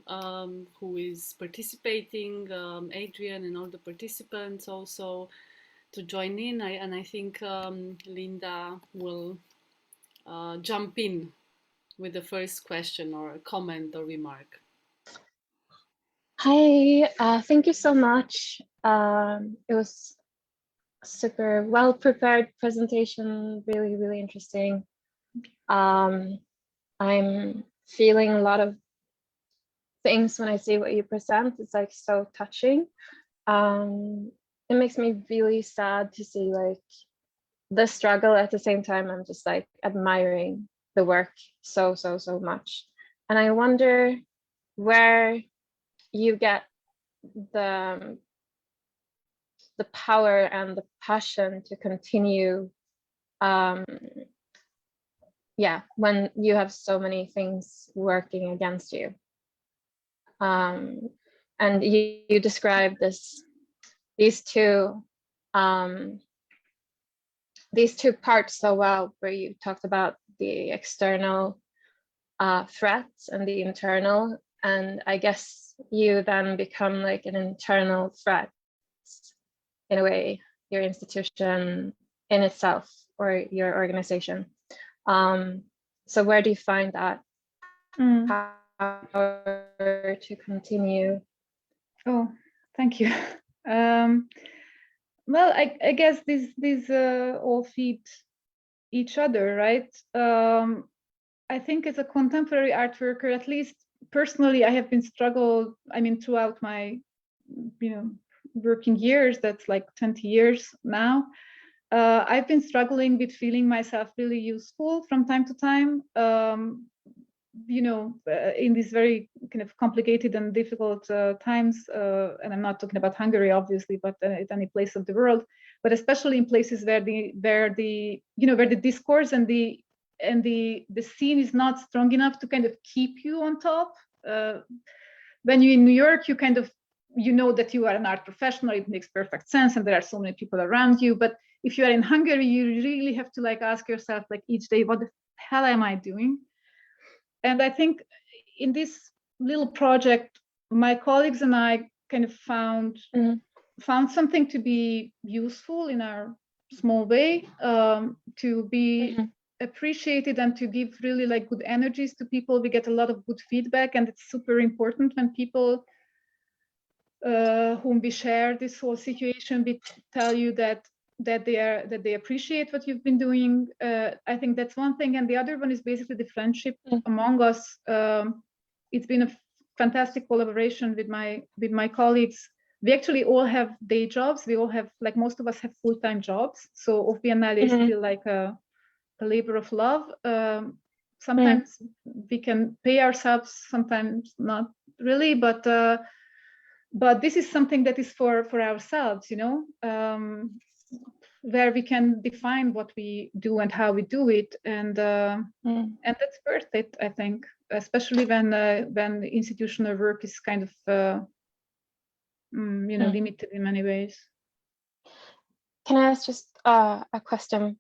[SPEAKER 1] who is participating, Adrian and all the participants also, to join in. And I think Linda will jump in with the first question or a comment or remark.
[SPEAKER 3] Hi, thank you so much. It was a super well-prepared presentation, really, really interesting. I'm feeling a lot of things when I see what you present. It's like so touching. It makes me really sad to see like the struggle. At the same time, I'm just like admiring the work so much. And I wonder where you get the power and the passion to continue, when you have so many things working against you. And you described these two parts so well, where you talked about the external threats and the internal, and I guess you then become like an internal threat in a way, your institution in itself or your organization. So where do you find that power to continue?
[SPEAKER 2] Oh, thank you. Well, I guess these all feed each other, right? I think as a contemporary art worker, at least personally, I have been struggled. I mean, throughout my, working years, that's like 20 years now. I've been struggling with feeling myself really useful from time to time. In these very kind of complicated and difficult times, and I'm not talking about Hungary, obviously, but at any place of the world, but especially in places where the discourse and the scene is not strong enough to kind of keep you on top. When you're in New York, you kind of, that you are an art professional, it makes perfect sense, and there are so many people around you. But if you are in Hungary, you really have to like ask yourself like each day, what the hell am I doing? And I think in this little project, my colleagues and I kind of found something to be useful in our small way, to be appreciated and to give really like good energies to people. We get a lot of good feedback, and it's super important when people whom we share this whole situation, we tell you that they appreciate what you've been doing. I think that's one thing, and the other one is basically the friendship among us. It's been a fantastic collaboration with my colleagues. We actually all have day jobs. We all have, like, most of us have full-time jobs. So Off Biennale is still like a labor of love. Sometimes we can pay ourselves, sometimes not really, but this is something that is for ourselves, where we can define what we do and how we do it, and that's worth it, I think, especially when institutional work is kind of limited in many ways.
[SPEAKER 3] Can I ask just a question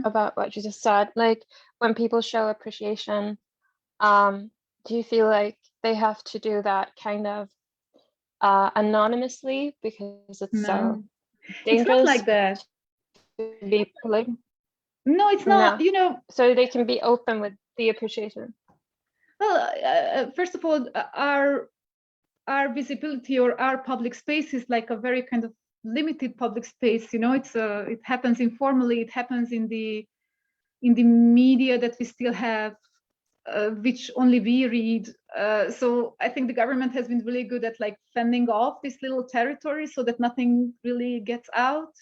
[SPEAKER 3] about what you just said? Like, when people show appreciation, do you feel like they have to do that kind of anonymously, because it's so dangerous?
[SPEAKER 2] It's not like that.
[SPEAKER 3] To be polite?
[SPEAKER 2] No, it's not.
[SPEAKER 3] No. So they can be open with the appreciation.
[SPEAKER 2] Well, first of all, our visibility or our public space is like a very kind of limited public space. It happens informally. It happens in the media that we still have, which only we read. So I think the government has been really good at like fending off this little territory so that nothing really gets out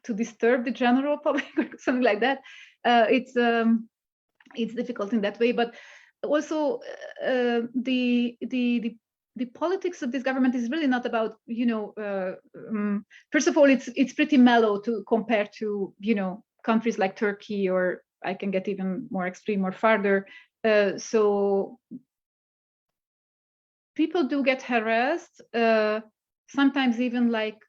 [SPEAKER 2] to disturb the general public or something like that. It's difficult in that way, but also the politics of this government is really not about, first of all, it's pretty mellow to compare to, countries like Turkey, or I can get even more extreme or farther. So people do get harassed, sometimes even like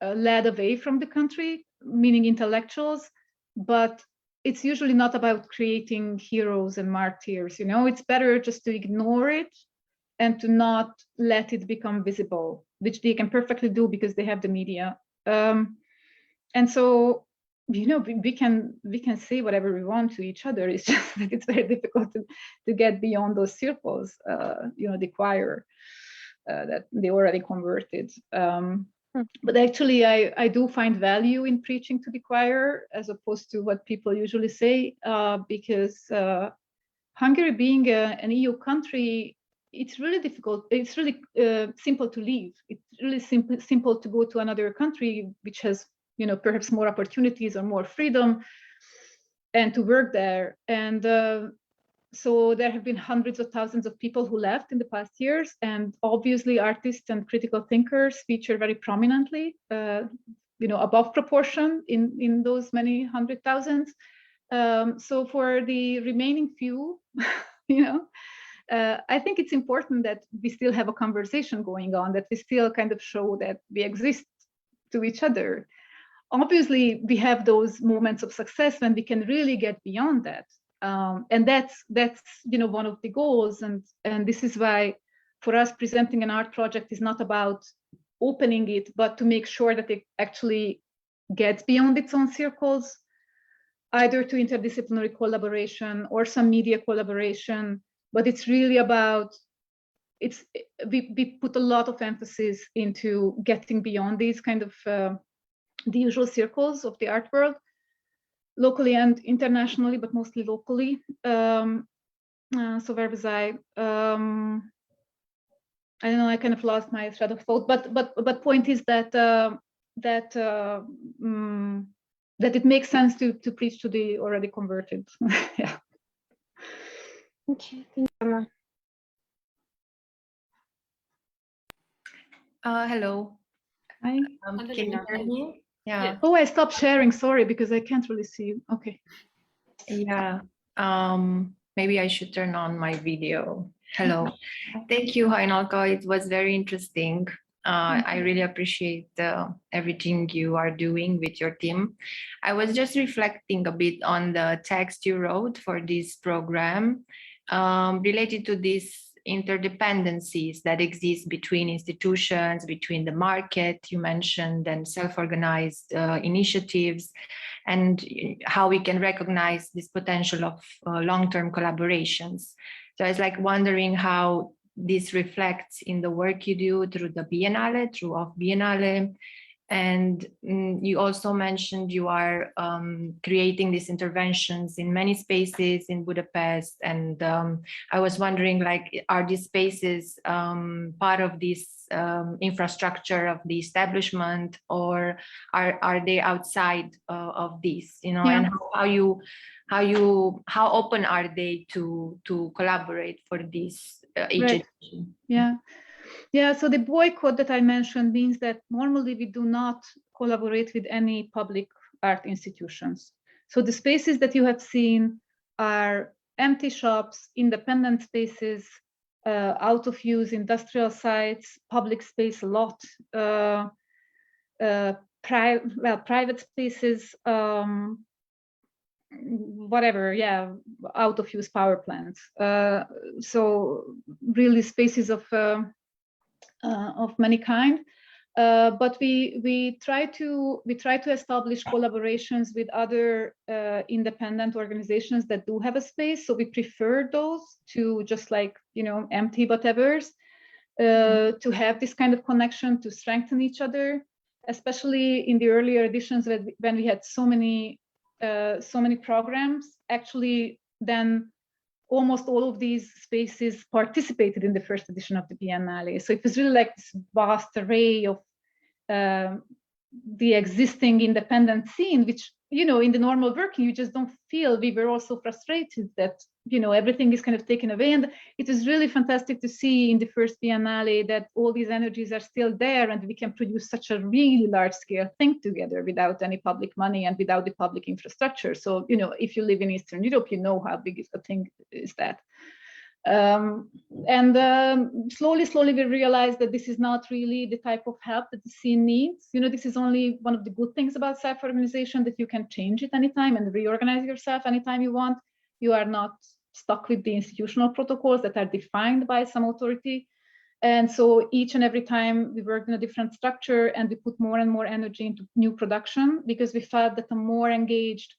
[SPEAKER 2] led away from the country, meaning intellectuals, but it's usually not about creating heroes and martyrs. It's better just to ignore it and to not let it become visible, which they can perfectly do because they have the media. And so, we can say whatever we want to each other. It's just that it's very difficult to get beyond those circles, the choir that they already converted. But actually, I do find value in preaching to the choir as opposed to what people usually say, because Hungary being an EU country, it's really difficult. It's really simple to leave. It's really simple to go to another country which has, perhaps more opportunities or more freedom, and to work there. And so there have been hundreds of thousands of people who left in the past years, and obviously artists and critical thinkers feature very prominently, above proportion in those many hundred thousands. So for the remaining few, I think it's important that we still have a conversation going on, that we still kind of show that we exist to each other. Obviously, we have those moments of success when we can really get beyond that. And that's one of the goals. And this is why, for us, presenting an art project is not about opening it, but to make sure that it actually gets beyond its own circles, either to interdisciplinary collaboration or some media collaboration. But it's really about, we put a lot of emphasis into getting beyond these kind of the usual circles of the art world, locally and internationally, but mostly locally. So where was I? I don't know. I kind of lost my thread of thought. But point is that that it makes sense to preach to the already converted. Yeah.
[SPEAKER 3] Okay. Thank you.
[SPEAKER 4] Hello.
[SPEAKER 2] Hi.
[SPEAKER 4] Can you hear me? Yeah.
[SPEAKER 2] Oh, I stopped sharing. Sorry, because I can't really see you. Okay.
[SPEAKER 4] Yeah. Maybe I should turn on my video. Hello. Thank you, Hajnalka. It was very interesting. I really appreciate everything you are doing with your team. I was just reflecting a bit on the text you wrote for this program related to these interdependencies that exist between institutions, between the market you mentioned, and self-organized initiatives, and how we can recognize this potential of long-term collaborations. So I was like wondering how this reflects in the work you do through the Biennale, through Off Biennale. And you also mentioned you are creating these interventions in many spaces in Budapest. And I was wondering, like, are these spaces part of this infrastructure of the establishment, or are they outside of this? And how open are they to collaborate for this education?
[SPEAKER 2] Right. Yeah, so the boycott that I mentioned means that normally we do not collaborate with any public art institutions. So the spaces that you have seen are empty shops, independent spaces, out of use industrial sites, public space a lot, private spaces, whatever, out of use power plants. So really spaces of many kind, but we try to establish collaborations with other independent organizations that do have a space. So we prefer those to just like empty whatevers, to have this kind of connection, to strengthen each other, especially in the earlier editions when we had so many programs. Actually, then almost all of these spaces participated in the first edition of the Biennale. So it was really like this vast array of the existing independent scene, which, in the normal working, you just don't feel. We were also frustrated that, everything is kind of taken away. And it was really fantastic to see in the first Biennale that all these energies are still there, and we can produce such a really large scale thing together without any public money and without the public infrastructure. So, if you live in Eastern Europe, you know how big a thing is that. Slowly we realized that this is not really the type of help that the scene needs. This is only one of the good things about self-organization, that you can change it anytime and reorganize yourself anytime you want. You are not stuck with the institutional protocols that are defined by some authority. And so each and every time we worked in a different structure, and we put more and more energy into new production, because we felt that a more engaged,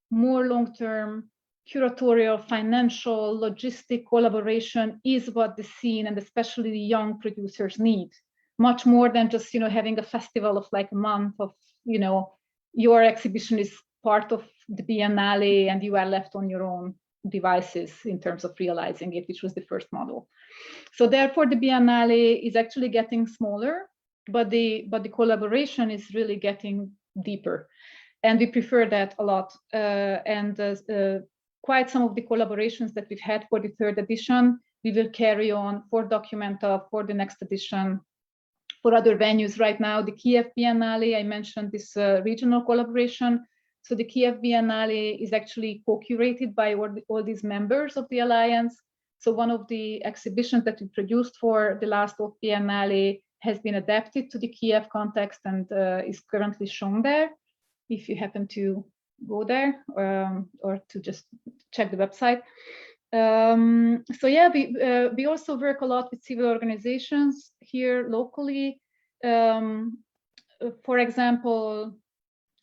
[SPEAKER 2] more long-term curatorial, financial, logistic collaboration is what the scene, and especially the young producers, need, much more than just having a festival of like a month of your exhibition is part of the Biennale and you are left on your own. devices in terms of realizing it, which was the first model. So therefore, the Biennale is actually getting smaller, but the collaboration is really getting deeper, and we prefer that a lot. Quite some of the collaborations that we've had for the third edition, we will carry on for Documenta, for the next edition, for other venues. Right now, the Kiev Biennale, I mentioned this regional collaboration. So the Kiev Biennale is actually co-curated by all these members of the Alliance. So one of the exhibitions that we produced for the last of Biennale has been adapted to the Kiev context and is currently shown there, if you happen to go there or to just check the website. So yeah, we also work a lot with civil organizations here locally. For example,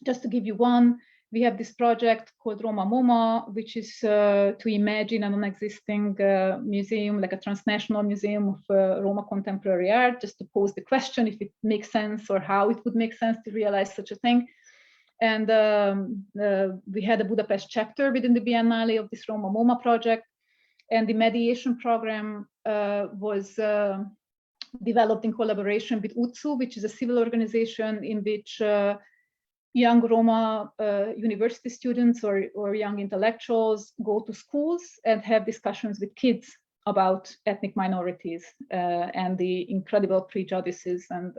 [SPEAKER 2] just to give you one, we have this project called Roma MoMA, which is to imagine a non-existing museum, like a transnational museum of Roma contemporary art, just to pose the question if it makes sense or how it would make sense to realize such a thing. And we had a Budapest chapter within the Biennale of this Roma MoMA project. And the mediation program was developed in collaboration with UTSU, which is a civil organization in which young Roma university students or young intellectuals go to schools and have discussions with kids about ethnic minorities and the incredible prejudices and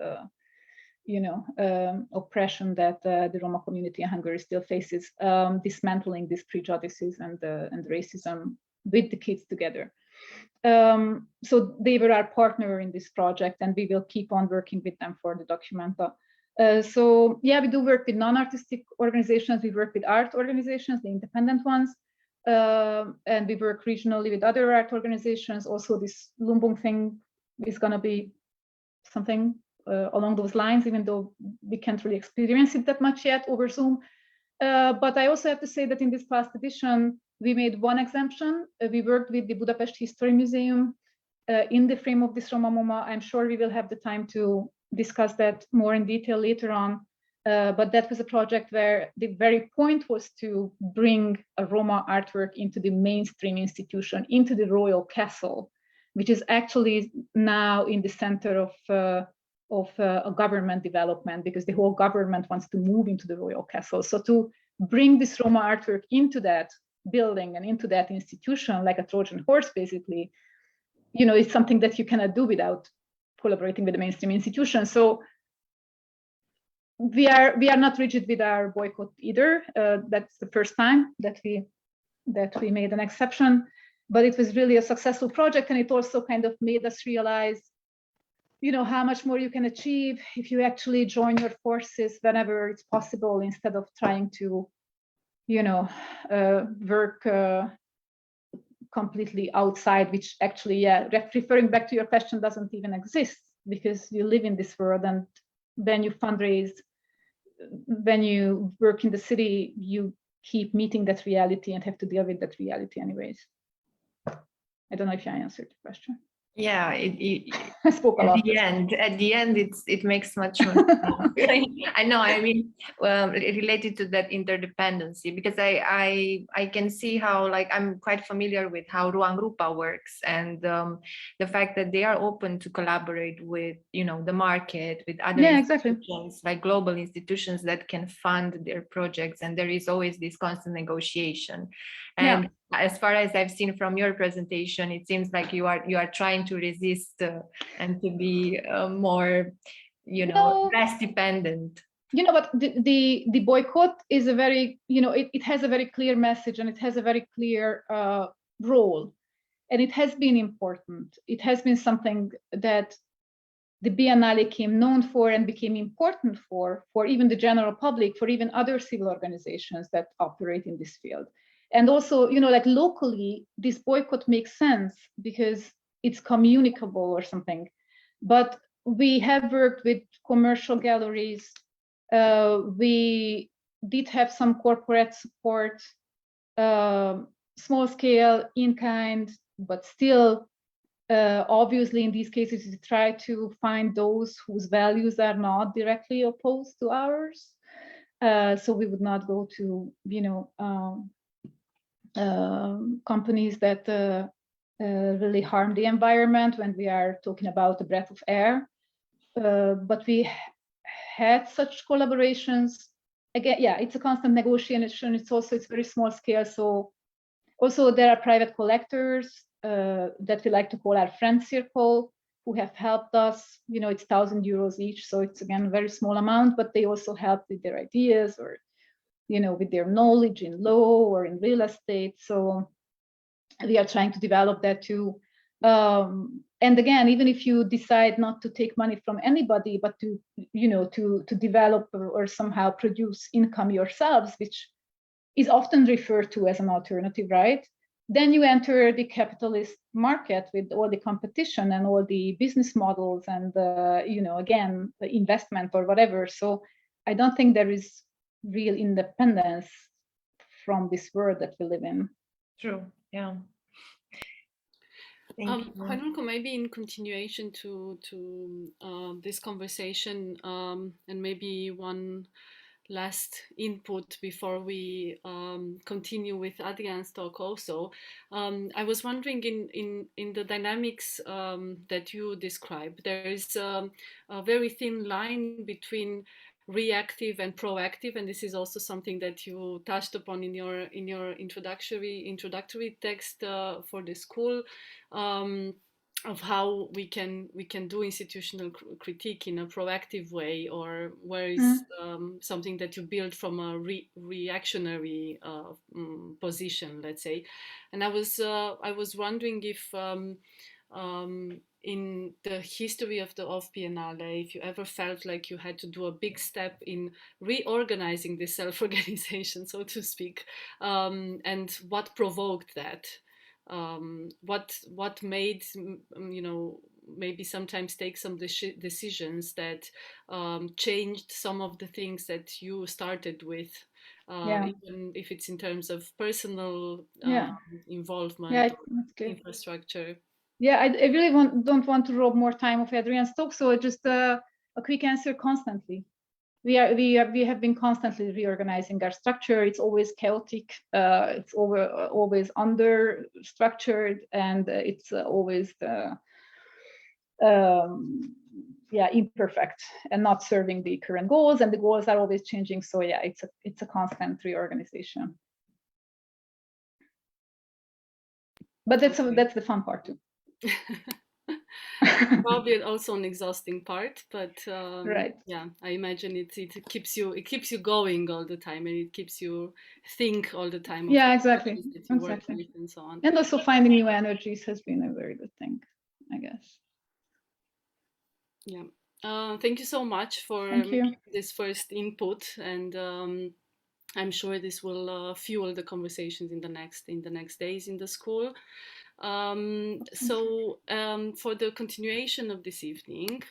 [SPEAKER 2] oppression that the Roma community in Hungary still faces, dismantling these prejudices and racism with the kids together. So they were our partner in this project, and we will keep on working with them for the Documenta. So yeah, we do work with non-artistic organizations, we work with art organizations, the independent ones, and we work regionally with other art organizations. Also, this Lumbung thing is going to be something along those lines, even though we can't really experience it that much yet over Zoom. But I also have to say that in this past edition, we made one exemption. We worked with the Budapest History Museum in the frame of this Roma MoMA. I'm sure we will have the time to discuss that more in detail later on. But that was a project where the very point was to bring a Roma artwork into the mainstream institution, into the royal castle, which is actually now in the center of a government development, because the whole government wants to move into the royal castle. So to bring this Roma artwork into that building and into that institution, like a Trojan horse, basically, it's something that you cannot do without collaborating with the mainstream institution. So we are not rigid with our boycott either. That's the first time that we made an exception, but it was really a successful project, and it also kind of made us realize how much more you can achieve if you actually join your forces whenever it's possible, instead of trying to work completely outside, which actually, yeah, referring back to your question, doesn't even exist, because you live in this world, and when you fundraise, when you work in the city, you keep meeting that reality and have to deal with that reality anyways. I don't know if I answered the question.
[SPEAKER 4] Yeah,
[SPEAKER 2] I spoke a lot.
[SPEAKER 4] At the end, it makes much more sense. I know. I mean, related to that interdependency, because I can see how, like, I'm quite familiar with how Ruang Rupa works, and the fact that they are open to collaborate with the market, with other institutions, like global institutions that can fund their projects, and there is always this constant negotiation. And as far as I've seen from your presentation, it seems like you are trying to resist and to be more, less dependent.
[SPEAKER 2] But the boycott is a very, it has a very clear message, and it has a very clear role, and it has been important. It has been something that the Biennale came known for and became important for even the general public, for even other civil organizations that operate in this field. And also, like locally, this boycott makes sense because it's communicable or something. But we have worked with commercial galleries. We did have some corporate support, small scale, in kind, but still, obviously, in these cases, we try to find those whose values are not directly opposed to ours. So we would not go to, companies that really harm the environment when we are talking about the breath of air. But we had such collaborations. Again, yeah, it's a constant negotiation. It's very small scale. So also there are private collectors that we like to call our friend circle, who have helped us. It's €1,000 each, so it's again a very small amount, but they also help with their ideas or with their knowledge in law or in real estate. So we are trying to develop that too. And again, even if you decide not to take money from anybody, but to develop or somehow produce income yourselves, which is often referred to as an alternative, right? Then you enter the capitalist market with all the competition and all the business models and again, the investment or whatever. So I don't think there is real independence from this world that we live in.
[SPEAKER 4] True. Yeah. Thank you.
[SPEAKER 1] Hajnalka, maybe in continuation to this conversation, and maybe one last input before we continue with Adrian's talk also. I was wondering in the dynamics that you described, there is a very thin line between reactive and proactive, and this is also something that you touched upon in your introductory text for the school. Of how we can do institutional critique in a proactive way, or where is something that you build from a reactionary position, let's say. And I was wondering if in the history of the Biennale, if you ever felt like you had to do a big step in reorganizing the self-organization, so to speak, and what provoked that. What made maybe sometimes take some decisions that changed some of the things that you started with, even if it's in terms of personal involvement, infrastructure.
[SPEAKER 2] Yeah, I really don't want to rob more time of Adrian's talk, so just a quick answer: constantly. We have been constantly reorganizing our structure. It's always chaotic. It's always under structured, and it's always imperfect and not serving the current goals. And the goals are always changing. So yeah, it's a constant reorganization. But that's the fun part too.
[SPEAKER 1] Probably also an exhausting part, but
[SPEAKER 2] right.
[SPEAKER 1] Yeah, I imagine it keeps you going all the time, and it keeps you think all the time.
[SPEAKER 2] Yeah, exactly.
[SPEAKER 1] That you work with and so on.
[SPEAKER 2] And also finding new energies has been a very good thing, I guess.
[SPEAKER 1] Yeah. Thank you so much for this first input, and I'm sure this will fuel the conversations in the next days in the school. So for the continuation of this evening,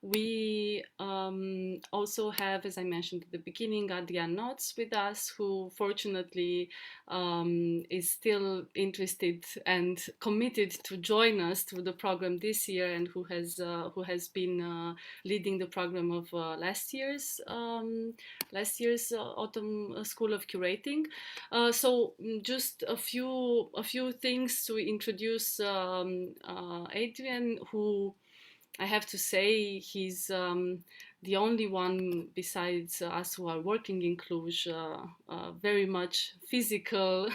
[SPEAKER 1] we also have, as I mentioned at the beginning, Adrian Notz with us, who fortunately is still interested and committed to join us through the program this year, and who has been leading the program of last year's autumn School of Curating. So just a few things to introduce Adrian, who I have to say he's the only one besides us who are working in Cluj, very much physical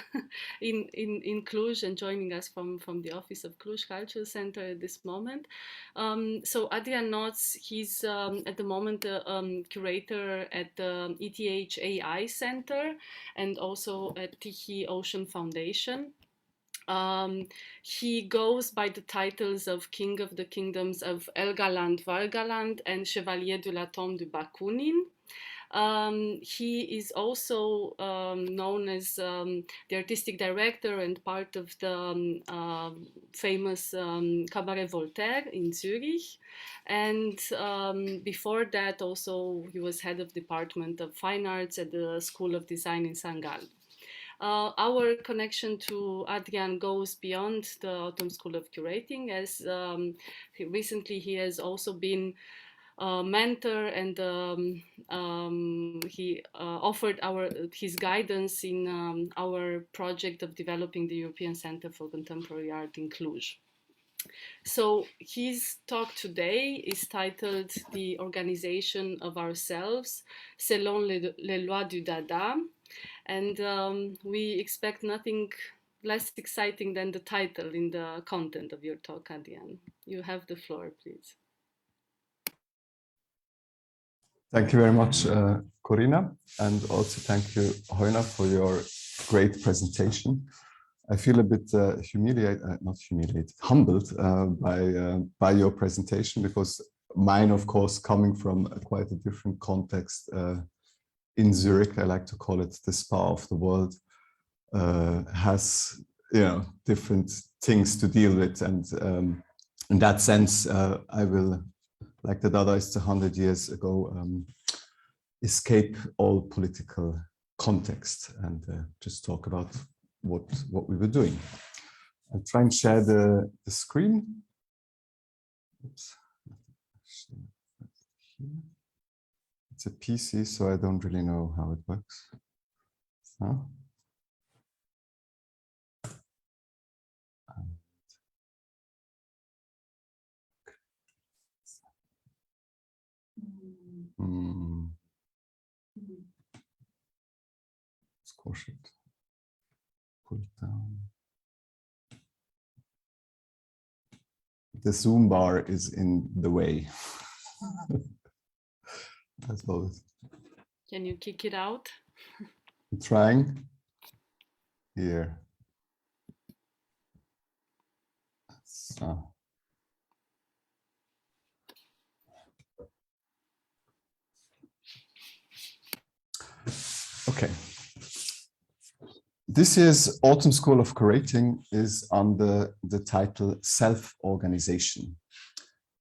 [SPEAKER 1] in Cluj and joining us from the office of Cluj Cultural Center at this moment. So Adrian Notz, he's at the moment a curator at the ETH AI Center and also at Tichy Ocean Foundation. He goes by the titles of King of the Kingdoms of Elgaland-Vargaland and Chevalier de la Tombe de Bakunin. He is also known as the artistic director and part of the famous Cabaret Voltaire in Zurich. And before that, also, he was head of Department of Fine Arts at the School of Design in St. Gallen. Our connection to Adrian goes beyond the Autumn School of Curating, as recently he has also been mentor, and he offered his guidance in our project of developing the European Center for Contemporary Art in Cluj. So his talk today is titled "The Organization of Ourselves, Selon les lois du Dadá," and we expect nothing less exciting than the title in the content of your talk, Adrian. You have the floor, please.
[SPEAKER 5] Thank you very much, Corina, and also thank you, Hajna, for your great presentation. I feel a bit humbled by your presentation, because mine, of course, coming from quite a different context in Zurich, I like to call it the spa of the world, has different things to deal with, and in that sense, I will, like the Dadaists 100 years ago, escape all political context and just talk about what we were doing. I'll try and share the screen. Oops. It's a PC, so I don't really know how it works. So. Squash it. Pull it down. The zoom bar is in the way. That's all.
[SPEAKER 1] Can you kick it out?
[SPEAKER 5] I'm trying. Here. So. Okay. This year's Autumn School of Curating is under the title Self-Organization.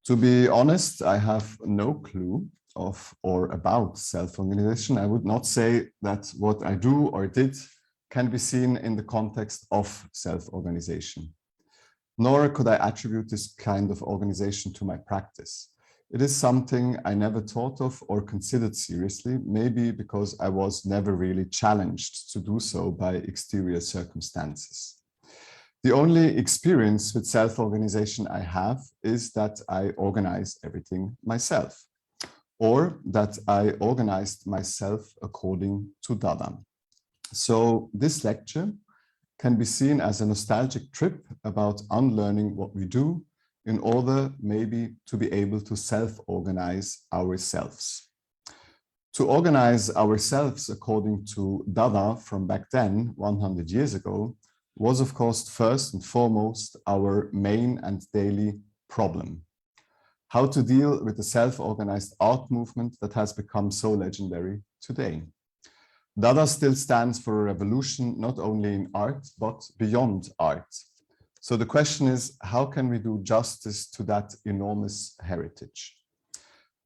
[SPEAKER 5] To be honest, I have no clue of or about self-organization. I would not say that what I do or did can be seen in the context of self-organization. Nor could I attribute this kind of organization to my practice. It is something I never thought of or considered seriously, maybe because I was never really challenged to do so by exterior circumstances. The only experience with self-organization I have is that I organize everything myself, or that I organized myself according to Dadá. So this lecture can be seen as a nostalgic trip about unlearning what we do in order maybe to be able to self-organize ourselves. To organize ourselves according to Dadá from back then, 100 years ago, was of course first and foremost our main and daily problem. How to deal with the self-organized art movement that has become so legendary today. Dadá still stands for a revolution not only in art, but beyond art. So the question is, how can we do justice to that enormous heritage?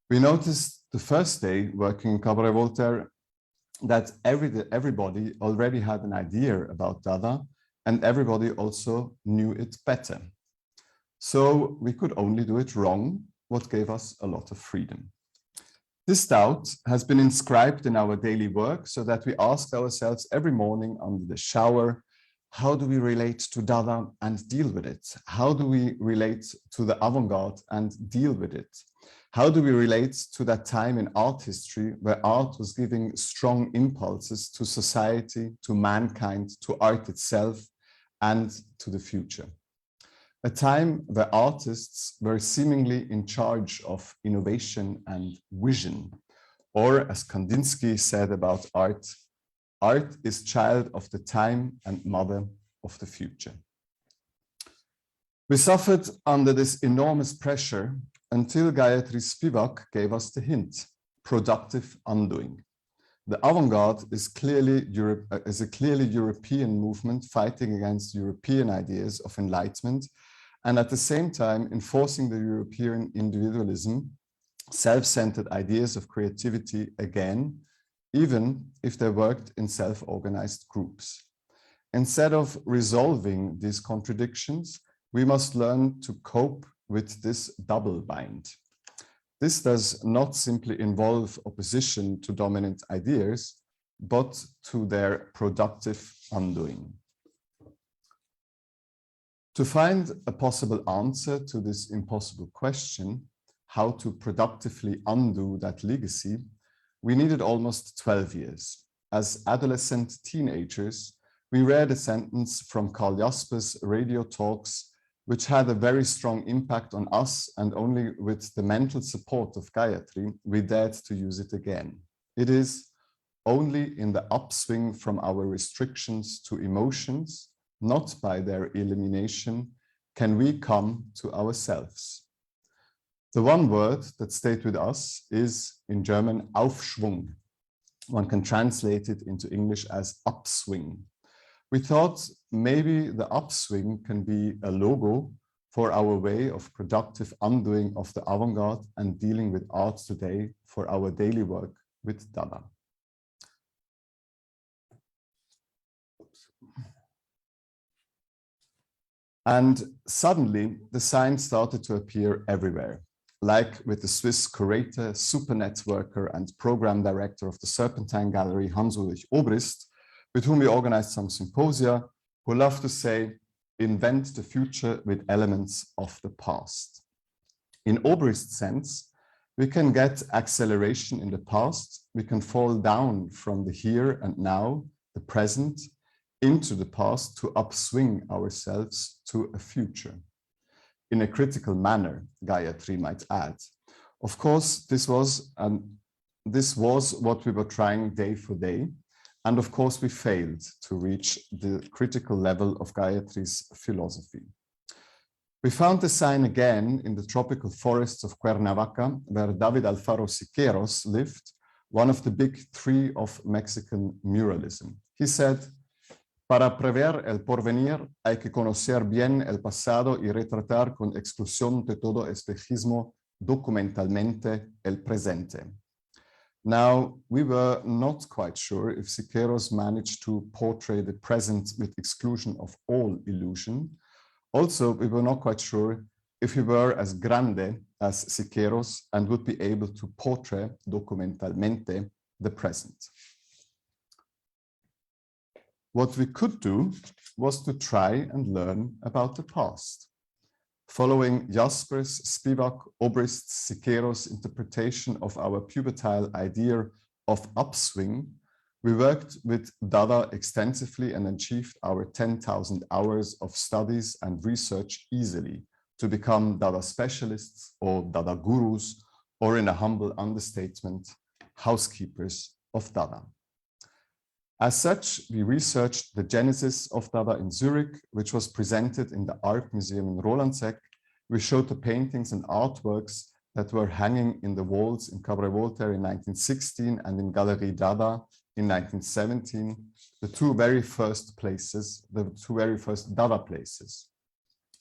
[SPEAKER 5] We noticed the first day working in Cabaret Voltaire that everybody already had an idea about Dadá, and everybody also knew it better. So we could only do it wrong, what gave us a lot of freedom. This doubt has been inscribed in our daily work so that we ask ourselves every morning under the shower, how do we relate to Dadá and deal with it? How do we relate to the avant-garde and deal with it? How do we relate to that time in art history where art was giving strong impulses to society, to mankind, to art itself, and to the future? A time where artists were seemingly in charge of innovation and vision, or as Kandinsky said about art, art is child of the time and mother of the future. We suffered under this enormous pressure until Gayatri Spivak gave us the hint, productive undoing. The avant-garde is a clearly European movement fighting against European ideas of enlightenment and at the same time enforcing the European individualism, self-centered ideas of creativity again, even if they worked in self-organized groups. Instead of resolving these contradictions, we must learn to cope with this double bind. This does not simply involve opposition to dominant ideas, but to their productive undoing. To find a possible answer to this impossible question, how to productively undo that legacy, we needed almost 12 years. As adolescent teenagers, we read a sentence from Karl Jasper's radio talks, which had a very strong impact on us, and only with the mental support of Gayatri, we dared to use it again. It is only in the upswing from our restrictions to emotions, not by their elimination, can we come to ourselves. The one word that stayed with us is, in German, Aufschwung. One can translate it into English as upswing. We thought maybe the upswing can be a logo for our way of productive undoing of the avant-garde and dealing with art today for our daily work with Dadá. And suddenly the signs started to appear everywhere, like with the Swiss curator, super networker and program director of the Serpentine Gallery, Hans-Ulrich Obrist, with whom we organized some symposia, who love to say, invent the future with elements of the past. In Obrist's sense, we can get acceleration in the past, we can fall down from the here and now, the present, into the past to upswing ourselves to a future. In a critical manner, Gayatri might add. Of course, this was what we were trying day for day. And of course, we failed to reach the critical level of Gayatri's philosophy. We found the sign again in the tropical forests of Cuernavaca, where David Alfaro Siqueiros lived, one of the big three of Mexican muralism. He said, "Para prever el porvenir hay que conocer bien el pasado y retratar con exclusión de todo espejismo documentalmente el presente." Now, we were not quite sure if Siqueiros managed to portray the present with exclusion of all illusion. Also, we were not quite sure if he were as grande as Siqueiros and would be able to portray documentalmente the present. What we could do was to try and learn about the past. Following Jasper's, Spivak, Obrist's, Siqueiros' interpretation of our pubitile idea of upswing, we worked with Dadá extensively and achieved our 10,000 hours of studies and research easily to become Dadá specialists or Dadá gurus, or in a humble understatement, housekeepers of Dadá. As such, we researched the genesis of Dadá in Zurich, which was presented in the Art Museum in Rolandseck. We showed the paintings and artworks that were hanging in the walls in Cabaret Voltaire in 1916 and in Galerie Dadá in 1917, the two very first Dadá places.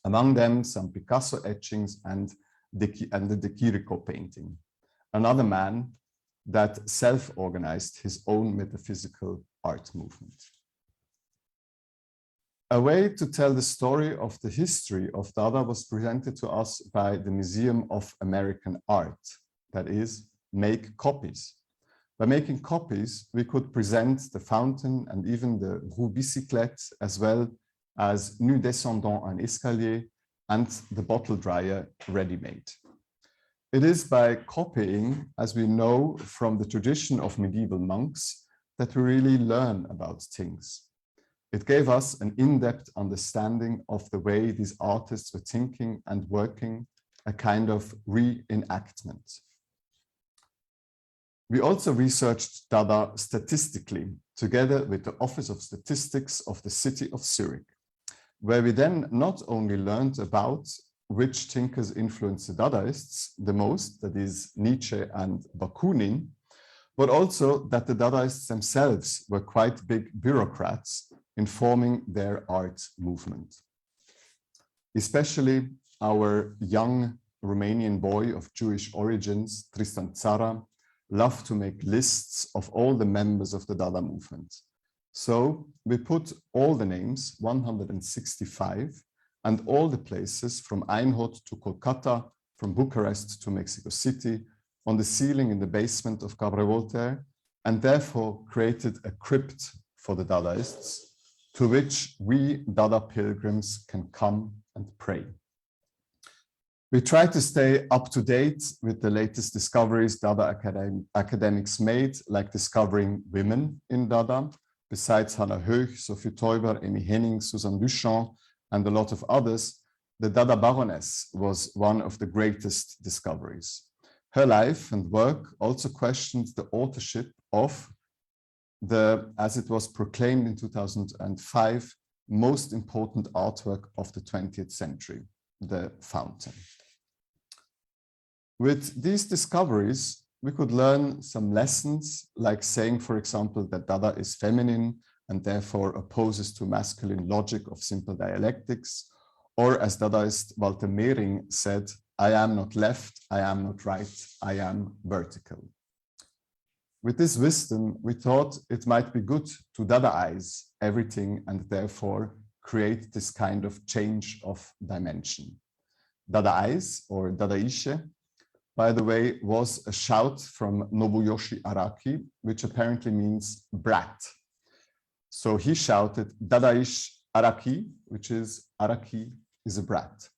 [SPEAKER 5] Among them, some Picasso etchings and the De Chirico painting. Another man that self-organized his own metaphysical art movement. A way to tell the story of the history of Dadá was presented to us by the Museum of American Art, that is, make copies. By making copies, we could present the fountain and even the roue bicyclette, as well as nu descendant en escalier and the bottle dryer ready-made. It is by copying, as we know from the tradition of medieval monks, that we really learn about things. It gave us an in-depth understanding of the way these artists were thinking and working, a kind of reenactment. We also researched Dadá statistically, together with the Office of Statistics of the city of Zurich, where we then not only learned about which thinkers influenced the Dadaists the most, that is Nietzsche and Bakunin, but also that the Dadaists themselves were quite big bureaucrats in forming their art movement. Especially our young Romanian boy of Jewish origins, Tristan Tzara, loved to make lists of all the members of the Dadá movement. So we put all the names, 165, and all the places from Einhod to Kolkata from Bucharest to Mexico City, on the ceiling in the basement of Cabaret Voltaire, and therefore created a crypt for the Dadaists, to which we Dada pilgrims can come and pray. We try to stay up to date with the latest discoveries Dada academics made, like discovering women in Dada, besides Hannah Höch, Sophie Teuber, Amy Henning, Susan Duchamp, and a lot of others. The Dada Baroness was one of the greatest discoveries. Her life and work also questioned the authorship of the, as it was proclaimed in 2005, most important artwork of the 20th century, the fountain. With these discoveries, we could learn some lessons, like saying, for example, that Dada is feminine and therefore opposes to masculine logic of simple dialectics, or as Dadaist Walter Mehring said, I am not left, I am not right, I am vertical. With this wisdom, we thought it might be good to Dadaize everything and therefore create this kind of change of dimension. Dadaize, or Dadaische, by the way, was a shout from Nobuyoshi Araki, which apparently means brat. So he shouted, Dadaish Araki, which is Araki is a brat.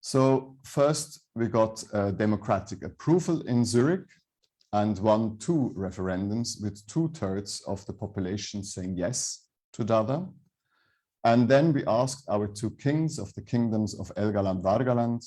[SPEAKER 5] So first we got democratic approval in Zurich and won 2 referendums with 2/3 of the population saying yes to Dada. And then we asked our 2 kings of the kingdoms of Elgaland-Vargaland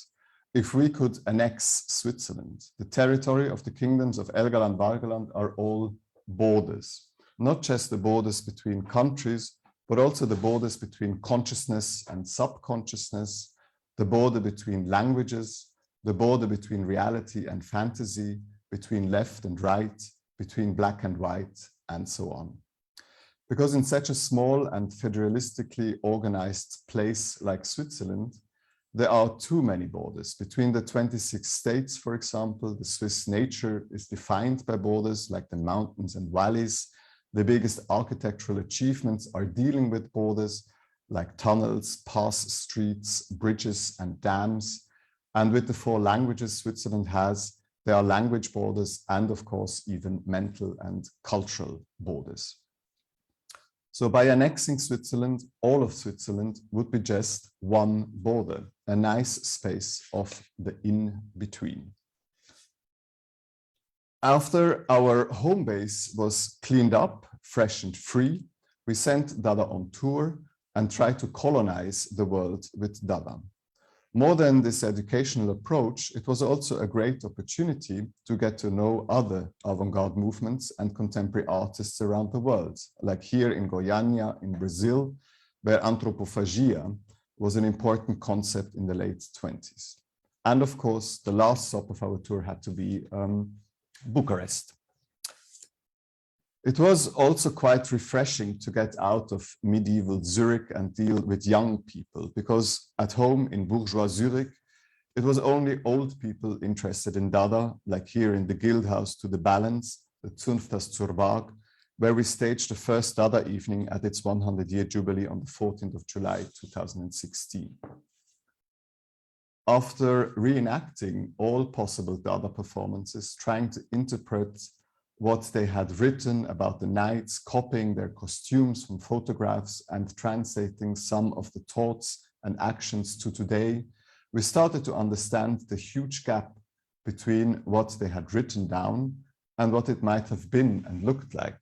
[SPEAKER 5] if we could annex Switzerland. The territory of the kingdoms of Elgaland-Vargaland are all borders, not just the borders between countries, but also the borders between consciousness and subconsciousness, the border between languages, the border between reality and fantasy, between left and right, between black and white, and so on. Because in such a small and federalistically organized place like Switzerland, there are too many borders. Between the 26 states, for example, the Swiss nature is defined by borders like the mountains and valleys. The biggest architectural achievements are dealing with borders like tunnels, pass streets, bridges, and dams. And with the 4 languages Switzerland has, there are language borders and, of course, even mental and cultural borders. So by annexing Switzerland, all of Switzerland would be just one border, a nice space of the in-between. After our home base was cleaned up, fresh and free, we sent Dada on tour and tried to colonize the world with Dada. More than this educational approach, it was also a great opportunity to get to know other avant-garde movements and contemporary artists around the world, like here in Goiânia in Brazil, where anthropophagia was an important concept in the late 20s. And of course, the last stop of our tour had to be Bucharest. It was also quite refreshing to get out of medieval Zurich and deal with young people, because at home in bourgeois Zurich, it was only old people interested in Dada, like here in the Guildhouse to the Balance, the Zunftas zur Waag, where we staged the first Dada evening at its 100-year jubilee on the 14th of July, 2016. After reenacting all possible Dada performances, trying to interpret what they had written about the nights, copying their costumes from photographs and translating some of the thoughts and actions to today, we started to understand the huge gap between what they had written down and what it might have been and looked like.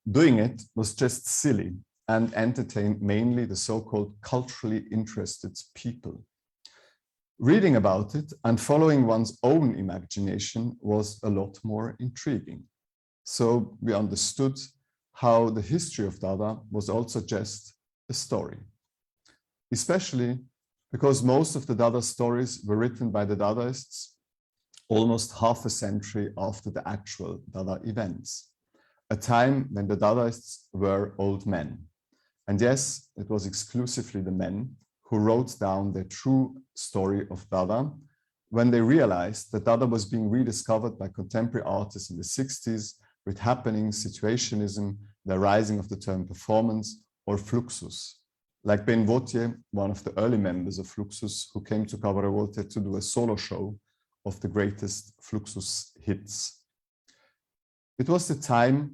[SPEAKER 5] Doing it was just silly and entertained mainly the so-called culturally interested people. Reading about it and following one's own imagination was a lot more intriguing. So we understood how the history of Dada was also just a story, especially because most of the Dada stories were written by the Dadaists almost half a century after the actual Dada events, a time when the Dadaists were old men. And yes, it was exclusively the men who wrote down their true story of Dada when they realized that Dada was being rediscovered by contemporary artists in the 60s with happening situationism, the rising of the term performance or fluxus, like Ben Vautier, one of the early members of Fluxus, who came to Cabaret Voltaire to do a solo show of the greatest Fluxus hits. It was the time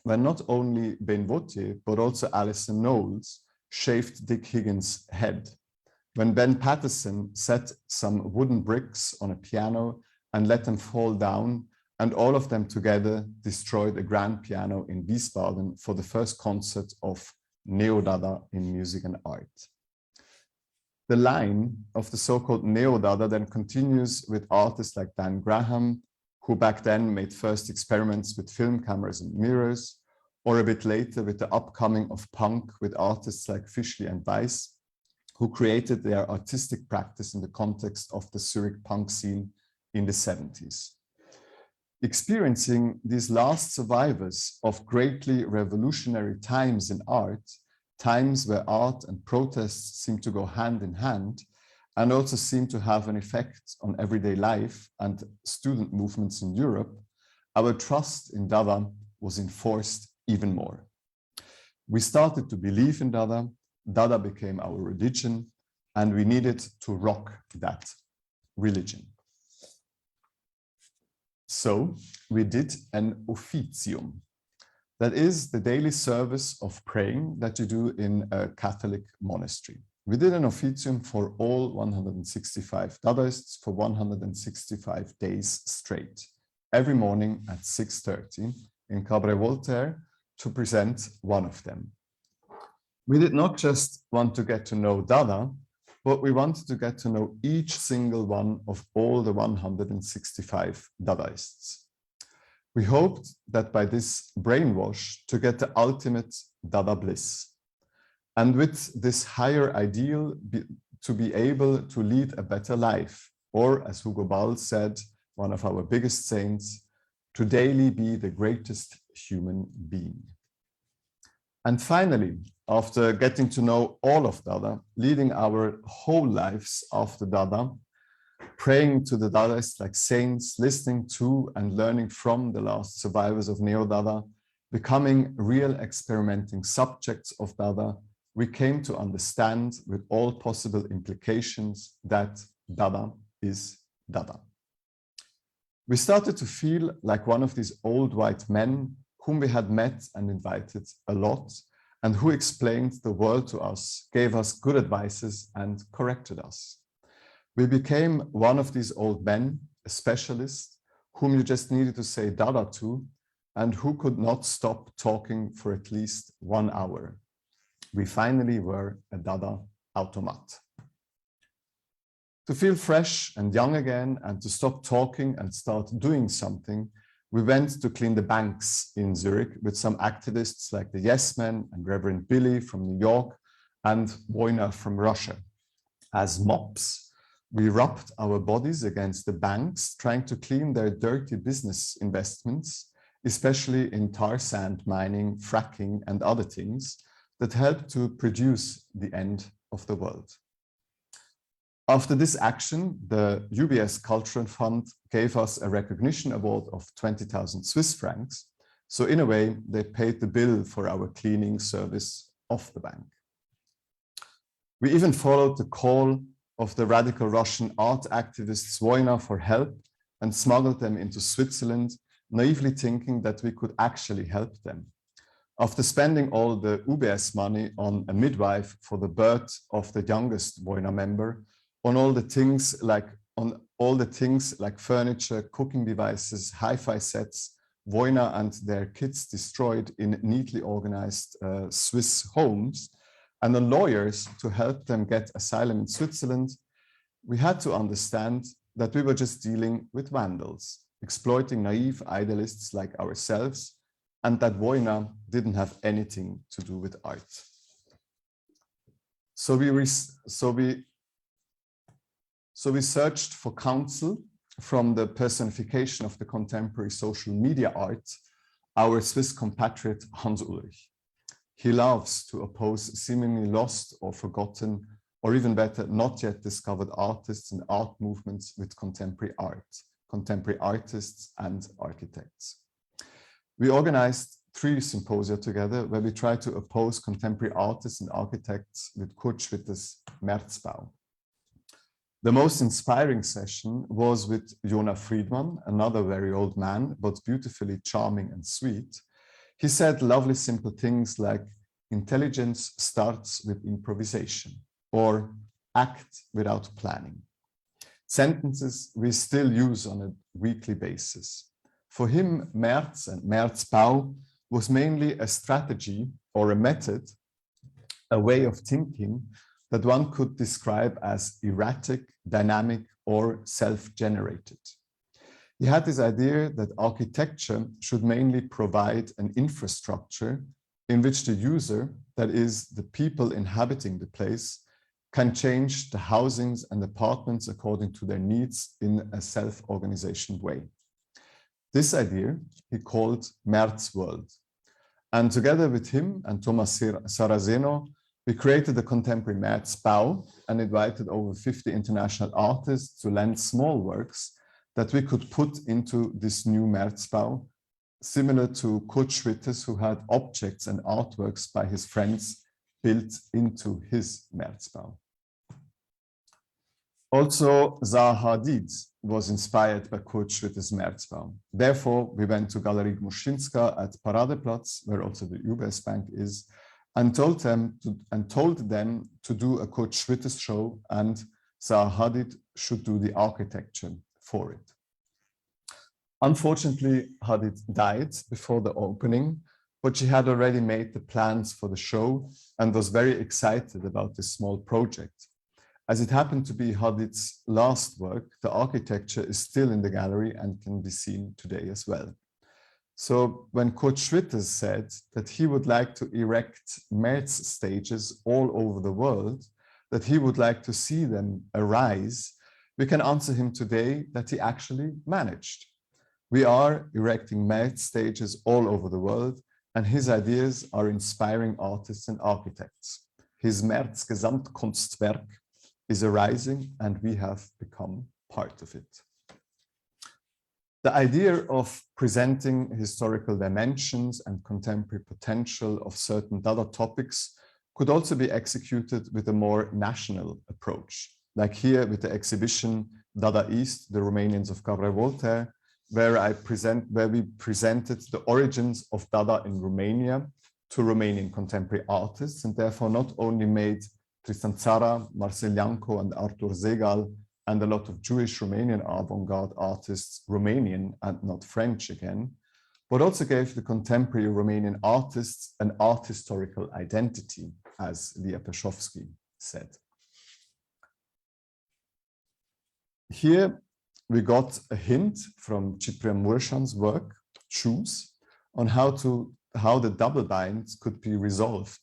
[SPEAKER 5] when not only Ben Vautier, but also Alison Knowles shaved Dick Higgins' head, when Ben Patterson set some wooden bricks on a piano and let them fall down, and all of them together destroyed a grand piano in Wiesbaden for the first concert of Neo-Dada in music and art. The line of the so-called Neo-Dada then continues with artists like Dan Graham, who back then made first experiments with film cameras and mirrors, or a bit later with the upcoming of punk with artists like Fischli and Weiss, who created their artistic practice in the context of the Zurich punk scene in the 70s. Experiencing these last survivors of greatly revolutionary times in art, times where art and protests seem to go hand in hand, and also seem to have an effect on everyday life and student movements in Europe, our trust in Dada was enforced even more. We started to believe in Dada, Dada became our religion, and we needed to rock that religion. So we did an officium. That is the daily service of praying that you do in a Catholic monastery. We did an officium for all 165 Dadaists for 165 days straight, every morning at 6:30 in Cabaret Voltaire to present one of them. We did not just want to get to know Dada, but we wanted to get to know each single one of all the 165 Dadaists. We hoped that by this brainwash to get the ultimate Dada bliss. And with this higher ideal, to be able to lead a better life, or as Hugo Ball said, one of our biggest saints, to daily be the greatest human being. And finally, after getting to know all of Dada, leading our whole lives after Dada, praying to the Dadaists like saints, listening to and learning from the last survivors of Neo-Dada, becoming real experimenting subjects of Dada, we came to understand with all possible implications that Dada is Dada. We started to feel like one of these old white men whom we had met and invited a lot, and who explained the world to us, gave us good advices, and corrected us. We became one of these old men, a specialist, whom you just needed to say Dada to, and who could not stop talking for at least 1 hour. We finally were a Dada automat. To feel fresh and young again, and to stop talking and start doing something, we went to clean the banks in Zurich with some activists like the Yes Men and Reverend Billy from New York and Wojna from Russia. As mops, we rubbed our bodies against the banks, trying to clean their dirty business investments, especially in tar sand mining, fracking, and other things that help to produce the end of the world. After this action, the UBS Cultural Fund gave us a recognition award of 20,000 Swiss francs. So in a way, they paid the bill for our cleaning service of the bank. We even followed the call of the radical Russian art activists Wojna for help and smuggled them into Switzerland, naively thinking that we could actually help them. After spending all the UBS money on a midwife for the birth of the youngest Wojna member, on all the things like furniture, cooking devices, hi-fi sets, Wojna and their kids destroyed in neatly organized Swiss homes, and on lawyers to help them get asylum in Switzerland, we had to understand that we were just dealing with vandals, exploiting naive idealists like ourselves, and that Wojna didn't have anything to do with art. So we searched for counsel from the personification of the contemporary social media art, our Swiss compatriot Hans Ulrich. He loves to oppose seemingly lost or forgotten, or even better, not yet discovered artists and art movements with contemporary art, contemporary artists and architects. We organized 3 symposia together where we try to oppose contemporary artists and architects with Kurt Schwitter's Märzbau. The most inspiring session was with Jona Friedman, another very old man, but beautifully charming and sweet. He said lovely simple things like, intelligence starts with improvisation, or act without planning. Sentences we still use on a weekly basis. For him, März and Märzbau was mainly a strategy or a method, a way of thinking that one could describe as erratic, dynamic, or self-generated. He had this idea that architecture should mainly provide an infrastructure in which the user, that is, the people inhabiting the place, can change the housings and apartments according to their needs in a self-organization way. This idea he called März World. And together with him and Thomas Saraceno, we created the contemporary Märzbau and invited over 50 international artists to lend small works that we could put into this new Märzbau, similar to Kurt Schwitter's, who had objects and artworks by his friends built into his Märzbau. Also, Zaha Hadid was inspired by Kurt Schwitter's Märzbau. Therefore, we went to Galerie Gmuszynska at Paradeplatz, where also the UBS Bank is, and told them to do a Kurt Schwitter's show, and Zaha Hadid should do the architecture for it. Unfortunately, Hadid died before the opening, but she had already made the plans for the show and was very excited about this small project. As it happened to be Hadid's last work, the architecture is still in the gallery and can be seen today as well. So when Kurt Schwitter said that he would like to erect März stages all over the world, that he would like to see them arise, we can answer him today that he actually managed. We are erecting März stages all over the world, and his ideas are inspiring artists and architects. His März Gesamtkunstwerk is arising, and we have become part of it. The idea of presenting historical dimensions and contemporary potential of certain Dada topics could also be executed with a more national approach, like here with the exhibition Dada East, the Romanians of Cabaret Voltaire, where we presented the origins of Dada in Romania to Romanian contemporary artists, and therefore not only made Tristan Tzara, Marcel Janco, and Artur Segal, and a lot of Jewish Romanian avant-garde artists Romanian and not French again, but also gave the contemporary Romanian artists an art historical identity, as Lia Peshovsky said. Here we got a hint from Ciprian Murshan's work, Choose, on how the double binds could be resolved,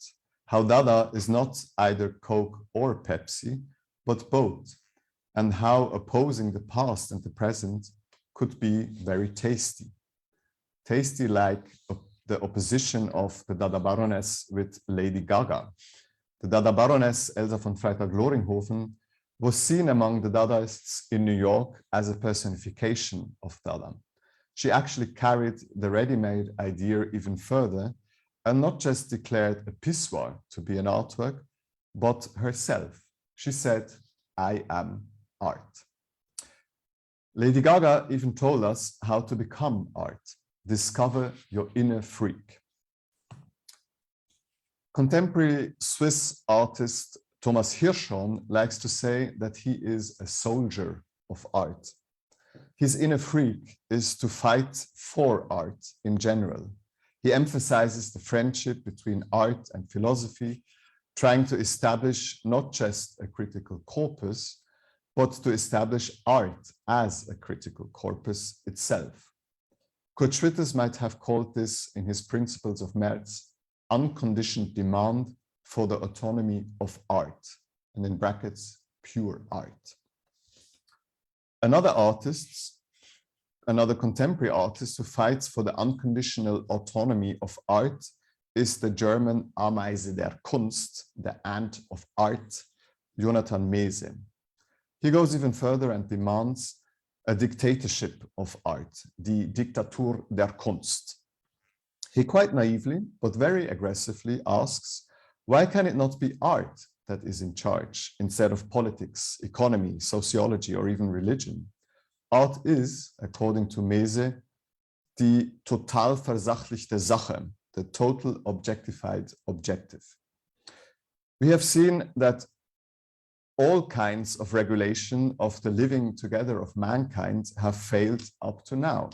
[SPEAKER 5] how Dada is not either Coke or Pepsi, but both, and how opposing the past and the present could be very tasty. Tasty like the opposition of the Dada Baroness with Lady Gaga. The Dada Baroness, Elsa von Freytag-Loringhofen, was seen among the Dadaists in New York as a personification of Dada. She actually carried the ready-made idea even further and not just declared a pissoir to be an artwork, but herself. She said, "I am art." Lady Gaga even told us how to become art. Discover your inner freak. Contemporary Swiss artist Thomas Hirschhorn likes to say that he is a soldier of art. His inner freak is to fight for art in general. He emphasizes the friendship between art and philosophy, trying to establish not just a critical corpus, but to establish art as a critical corpus itself. Kurt Schwitters might have called this, in his Principles of März, unconditioned demand for the autonomy of art, and in brackets, pure art. Another contemporary artist who fights for the unconditional autonomy of art is the German Ameise der Kunst, the ant of art, Jonathan Mese. He goes even further and demands a dictatorship of art, die Diktatur der Kunst. He quite naively, but very aggressively asks, why can it not be art that is in charge instead of politics, economy, sociology, or even religion? Art is, according to Mese, die total versachlichte Sache, the total objectified objective. We have seen that all kinds of regulation of the living together of mankind have failed up to now,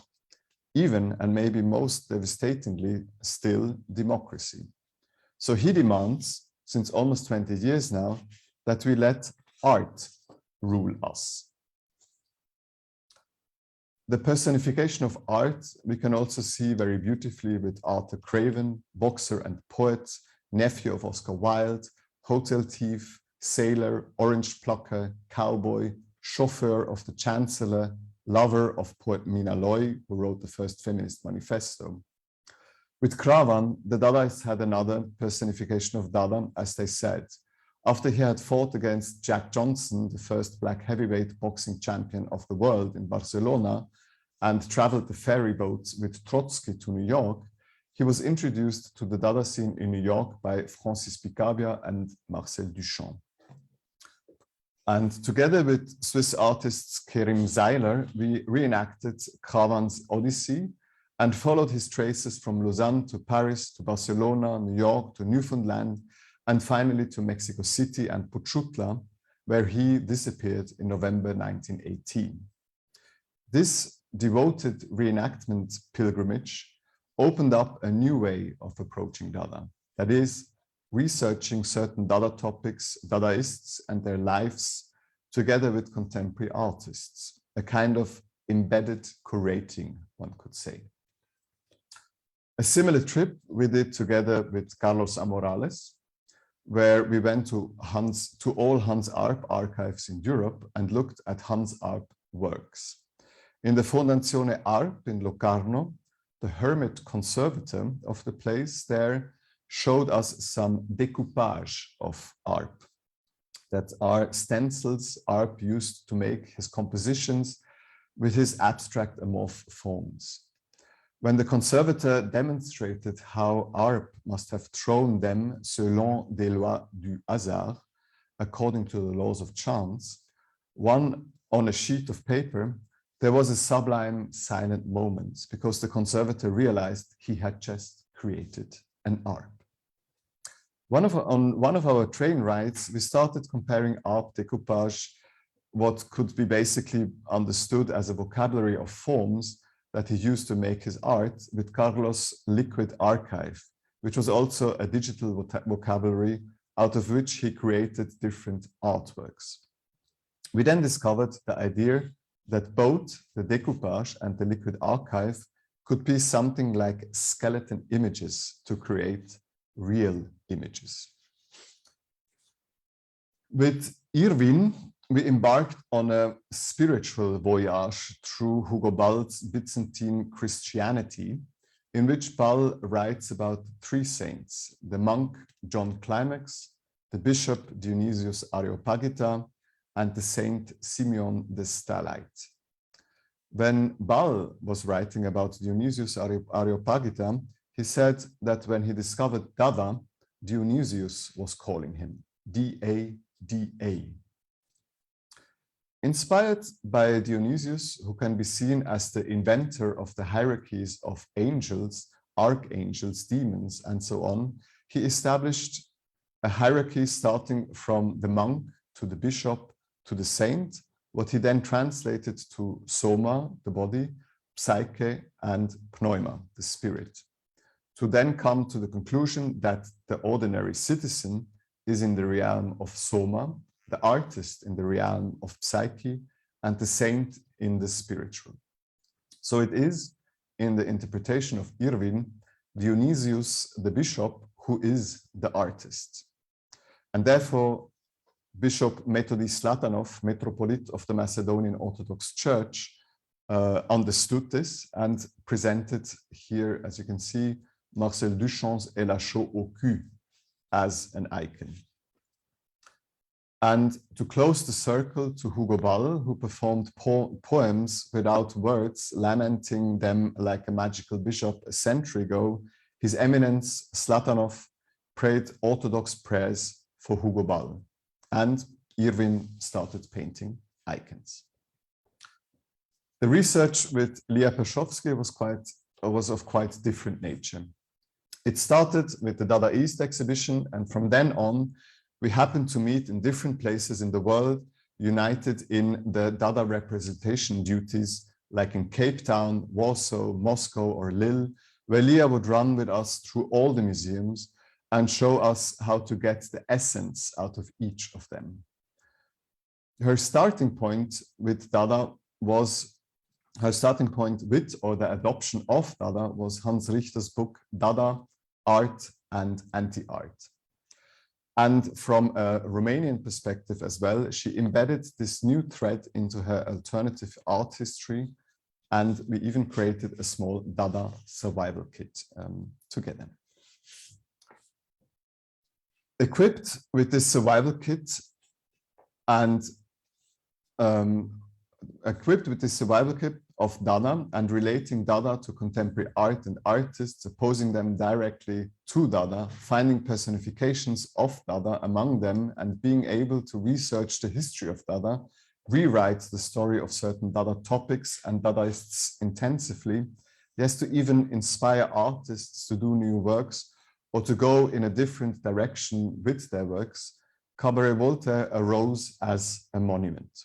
[SPEAKER 5] even and maybe most devastatingly still democracy. So he demands, since almost 20 years now, that we let art rule us. The personification of art we can also see very beautifully with Arthur Craven, boxer and poet, nephew of Oscar Wilde, hotel thief, sailor, orange plucker, cowboy, chauffeur of the chancellor, lover of poet Mina Loy, who wrote the first feminist manifesto. With Cravan, the Dadaists had another personification of Dada, as they said. After he had fought against Jack Johnson, the first black heavyweight boxing champion of the world in Barcelona, and traveled the ferry boats with Trotsky to New York, he was introduced to the Dada scene in New York by Francis Picabia and Marcel Duchamp. And together with Swiss artists Kerim Seiler, we reenacted Cravan's Odyssey and followed his traces from Lausanne to Paris, to Barcelona, New York, to Newfoundland, and finally to Mexico City and Pochutla, where he disappeared in November 1918. This devoted reenactment pilgrimage opened up a new way of approaching Dada, that is, researching certain Dada topics, Dadaists and their lives, together with contemporary artists, a kind of embedded curating, one could say. A similar trip we did together with Carlos Amorales, where we went to all Hans Arp archives in Europe and looked at Hans Arp works. In the Fondazione Arp in Locarno, the hermit conservator of the place there showed us some découpage of Arp, that are stencils Arp used to make his compositions with his abstract amorph forms. When the conservator demonstrated how Arp must have thrown them selon des lois du hasard, according to the laws of chance, one on a sheet of paper, there was a sublime silent moment because the conservator realized he had just created an Arp. On one of our train rides, we started comparing Arp découpage, what could be basically understood as a vocabulary of forms that he used to make his art, with Carlos' liquid archive, which was also a digital vocabulary out of which he created different artworks. We then discovered the idea that both the découpage and the liquid archive could be something like skeleton images to create real images. With Irvin, we embarked on a spiritual voyage through Hugo Ball's Byzantine Christianity, in which Ball writes about three saints, the monk John Climax, the bishop Dionysius Areopagita, and the saint Simeon the Stylite. When Ball was writing about Dionysius Areopagita, he said that when he discovered Dada, Dionysius was calling him D-A-D-A. Inspired by Dionysius, who can be seen as the inventor of the hierarchies of angels, archangels, demons, and so on, he established a hierarchy starting from the monk to the bishop to the saint, what he then translated to soma, the body, psyche, and pneuma, the spirit, to then come to the conclusion that the ordinary citizen is in the realm of soma, the artist in the realm of psyche, and the saint in the spiritual. So it is, in the interpretation of Irvin, Dionysius, the bishop, who is the artist. And therefore, Bishop Methodist Slatanov, Metropolite of the Macedonian Orthodox Church, understood this and presented here, as you can see, Marcel Duchamp's Et la chaux au cul as an icon. And to close the circle to Hugo Ball, who performed poems without words, lamenting them like a magical bishop a century ago, His Eminence Zlatanov prayed Orthodox prayers for Hugo Ball, and Irvin started painting icons. The research with Lia Pershofsky was of quite different nature. It started with the Dadaist exhibition, and from then on, we happened to meet in different places in the world, united in the Dada representation duties, like in Cape Town, Warsaw, Moscow, or Lille, where Lia would run with us through all the museums and show us how to get the essence out of each of them. Her starting point with Dada was, or the adoption of Dada was Hans Richter's book, Dada, Art and Anti-Art. And from a Romanian perspective as well, she embedded this new thread into her alternative art history, and we even created a small Dada survival kit together. Equipped with this survival kit of Dada and relating Dada to contemporary art and artists, opposing them directly to Dada, finding personifications of Dada among them, and being able to research the history of Dada, rewrite the story of certain Dada topics and Dadaists intensively, yes, to even inspire artists to do new works or to go in a different direction with their works, Cabaret Voltaire arose as a monument.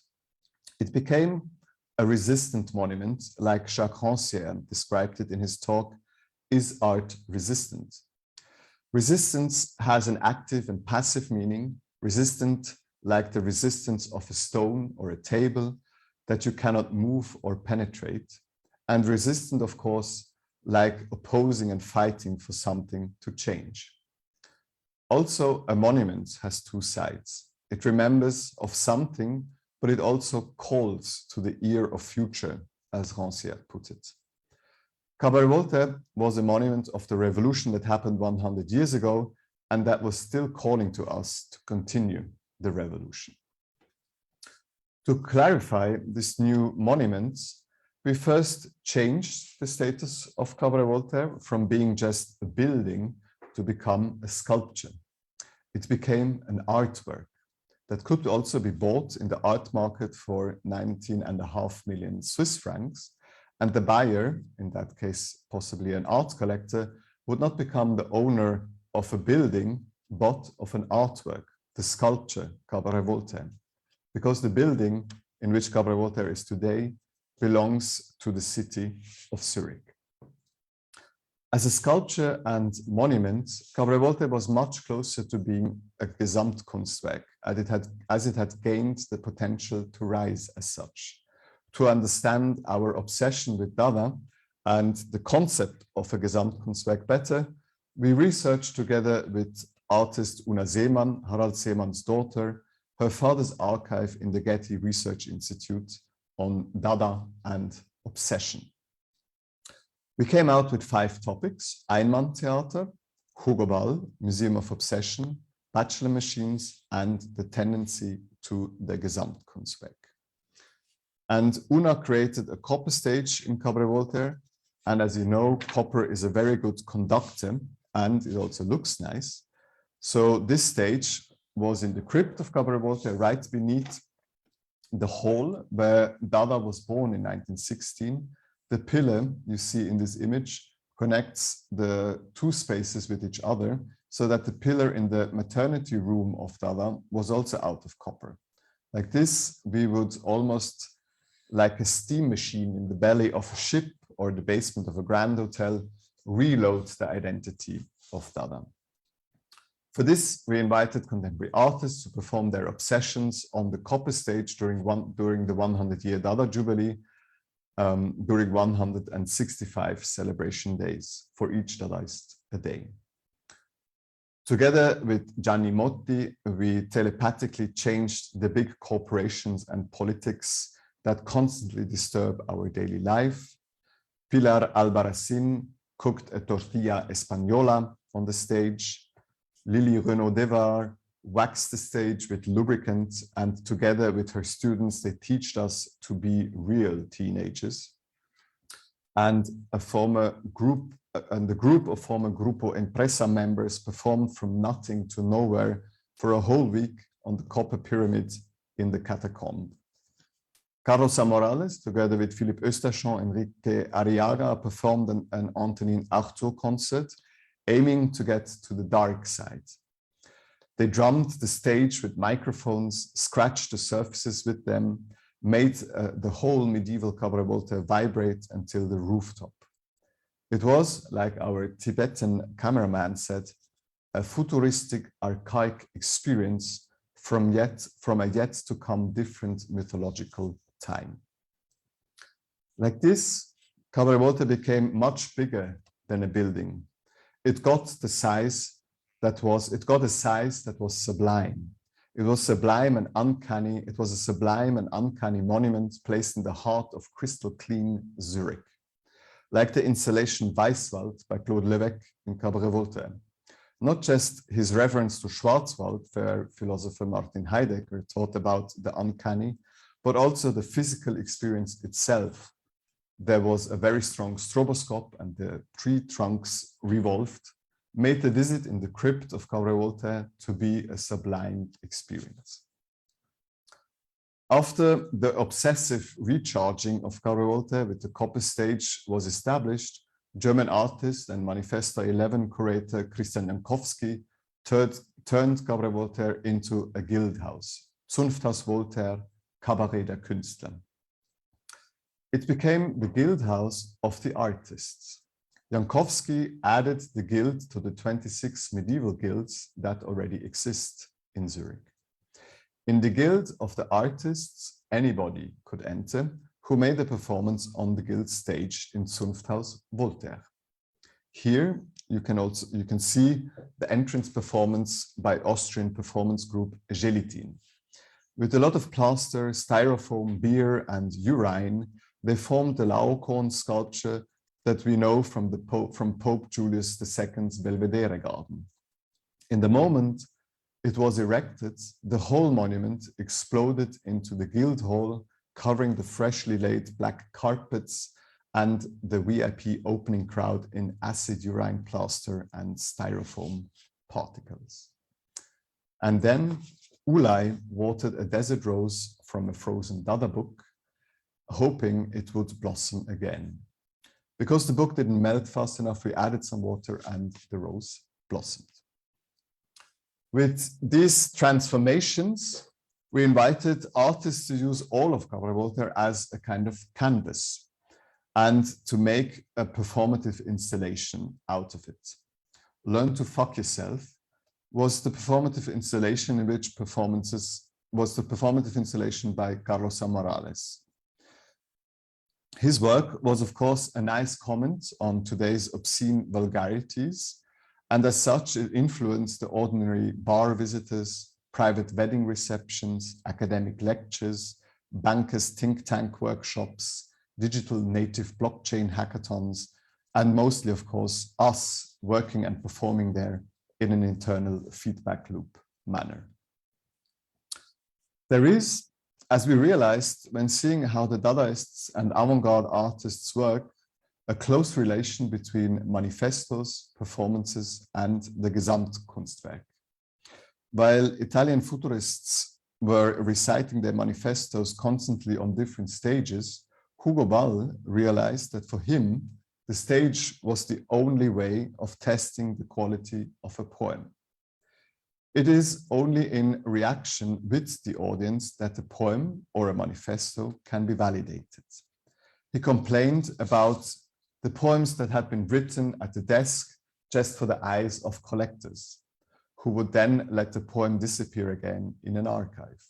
[SPEAKER 5] It became a resistant monument, like Jacques Rancière described it in his talk, Is Art Resistant? Resistance has an active and passive meaning, resistant like the resistance of a stone or a table that you cannot move or penetrate, and resistant, of course, like opposing and fighting for something to change. Also, a monument has two sides. It remembers of something, but it also calls to the ear of future, as Rancière put it. Cabaret Voltaire was a monument of the revolution that happened 100 years ago, and that was still calling to us to continue the revolution. To clarify this new monument, we first changed the status of Cabaret Voltaire from being just a building to become a sculpture. It became an artwork that could also be bought in the art market for 19.5 million Swiss francs. And the buyer, in that case, possibly an art collector, would not become the owner of a building, but of an artwork, the sculpture, Cabaret Voltaire. Because the building in which Cabaret Voltaire is today belongs to the city of Zurich. As a sculpture and monument, Cabaret Voltaire was much closer to being a Gesamtkunstwerk, as it had gained the potential to rise as such. To understand our obsession with Dada and the concept of a Gesamtkunstwerk better, we researched together with artist Una Seemann, Harald Seemann's daughter, her father's archive in the Getty Research Institute on Dada and obsession. We came out with 5 topics: Einmanntheater, Hugo Ball, Museum of Obsession, Bachelor Machines, and the tendency to the Gesamtkunstwerk. And Una created a copper stage in Cabaret Voltaire. And as you know, copper is a very good conductor and it also looks nice. So this stage was in the crypt of Cabaret Voltaire, right beneath the hall where Dada was born in 1916. The pillar you see in this image connects the 2 spaces with each other, so that the pillar in the maternity room of Dada was also out of copper. Like this, we would almost, like a steam machine in the belly of a ship or the basement of a grand hotel, reload the identity of Dada. For this, we invited contemporary artists to perform their obsessions on the copper stage during the 100-year Dada Jubilee, during 165 celebration days, for each Dadaist a day. Together with Gianni Motti, we telepathically changed the big corporations and politics that constantly disturb our daily life. Pilar Albarracin cooked a tortilla española on the stage. Lily Renaud-Devar waxed the stage with lubricant, and together with her students, they taught us to be real teenagers. and a former group, and the group of former Grupo Empresa members performed from nothing to nowhere for a whole week on the copper pyramid in the catacomb. Carlos Morales, together with Philippe Eustachian and Enrique Arriaga, performed an Antonin Artaud concert, aiming to get to the dark side. They drummed the stage with microphones, scratched the surfaces with them, made the whole medieval Cabaret Voltaire vibrate until the rooftop. It was, like our Tibetan cameraman said, a futuristic, archaic experience from a yet to come different mythological time. Like this, Cabaret Voltaire became much bigger than a building. It got a size that was sublime. It was sublime and uncanny. It was a sublime and uncanny monument placed in the heart of crystal clean Zurich, like the installation Weisswald by Claude Levesque in Cabaret Voltaire. Not just his reference to Schwarzwald, where philosopher Martin Heidegger taught about the uncanny, but also the physical experience itself. There was a very strong stroboscope, and the tree trunks revolved, made the visit in the crypt of Cabaret Voltaire to be a sublime experience. After the obsessive recharging of Cabaret Voltaire with the copper stage was established, German artist and Manifesto 11 curator Christian Jankowski turned Cabaret Voltaire into a guild house, Zunfthaus Voltaire, Cabaret der Künstler. It became the guild house of the artists. Jankowski added the guild to the 26 medieval guilds that already exist in Zurich. In the guild of the artists, anybody could enter who made a performance on the guild stage in Zunfthaus Voltaire. Here you can see the entrance performance by Austrian performance group Gelitin. With a lot of plaster, styrofoam, beer, and urine, they formed the Laocoon sculpture that we know from Pope Julius II's Belvedere garden. In the moment it was erected, the whole monument exploded into the guild hall, covering the freshly laid black carpets and the VIP opening crowd in acid urine plaster and styrofoam particles. And then Ulay watered a desert rose from a frozen Dadá book, hoping it would blossom again. Because the book didn't melt fast enough, we added some water and the rose blossomed. With these transformations, we invited artists to use all of Cabaret Voltaire as a kind of canvas and to make a performative installation out of it. Learn to Fuck Yourself was the performative installation in which was the performative installation by Carlos Morales. His work was, of course, a nice comment on today's obscene vulgarities, and as such, it influenced the ordinary bar visitors, private wedding receptions, academic lectures, bankers' think tank workshops, digital native blockchain hackathons, and mostly, of course, us working and performing there in an internal feedback loop manner. There is, as we realized when seeing how the Dadaists and avant-garde artists work, a close relation between manifestos, performances, and the Gesamtkunstwerk. While Italian futurists were reciting their manifestos constantly on different stages, Hugo Ball realized that for him, the stage was the only way of testing the quality of a poem. It is only in reaction with the audience that a poem or a manifesto can be validated. He complained about the poems that had been written at the desk just for the eyes of collectors, who would then let the poem disappear again in an archive.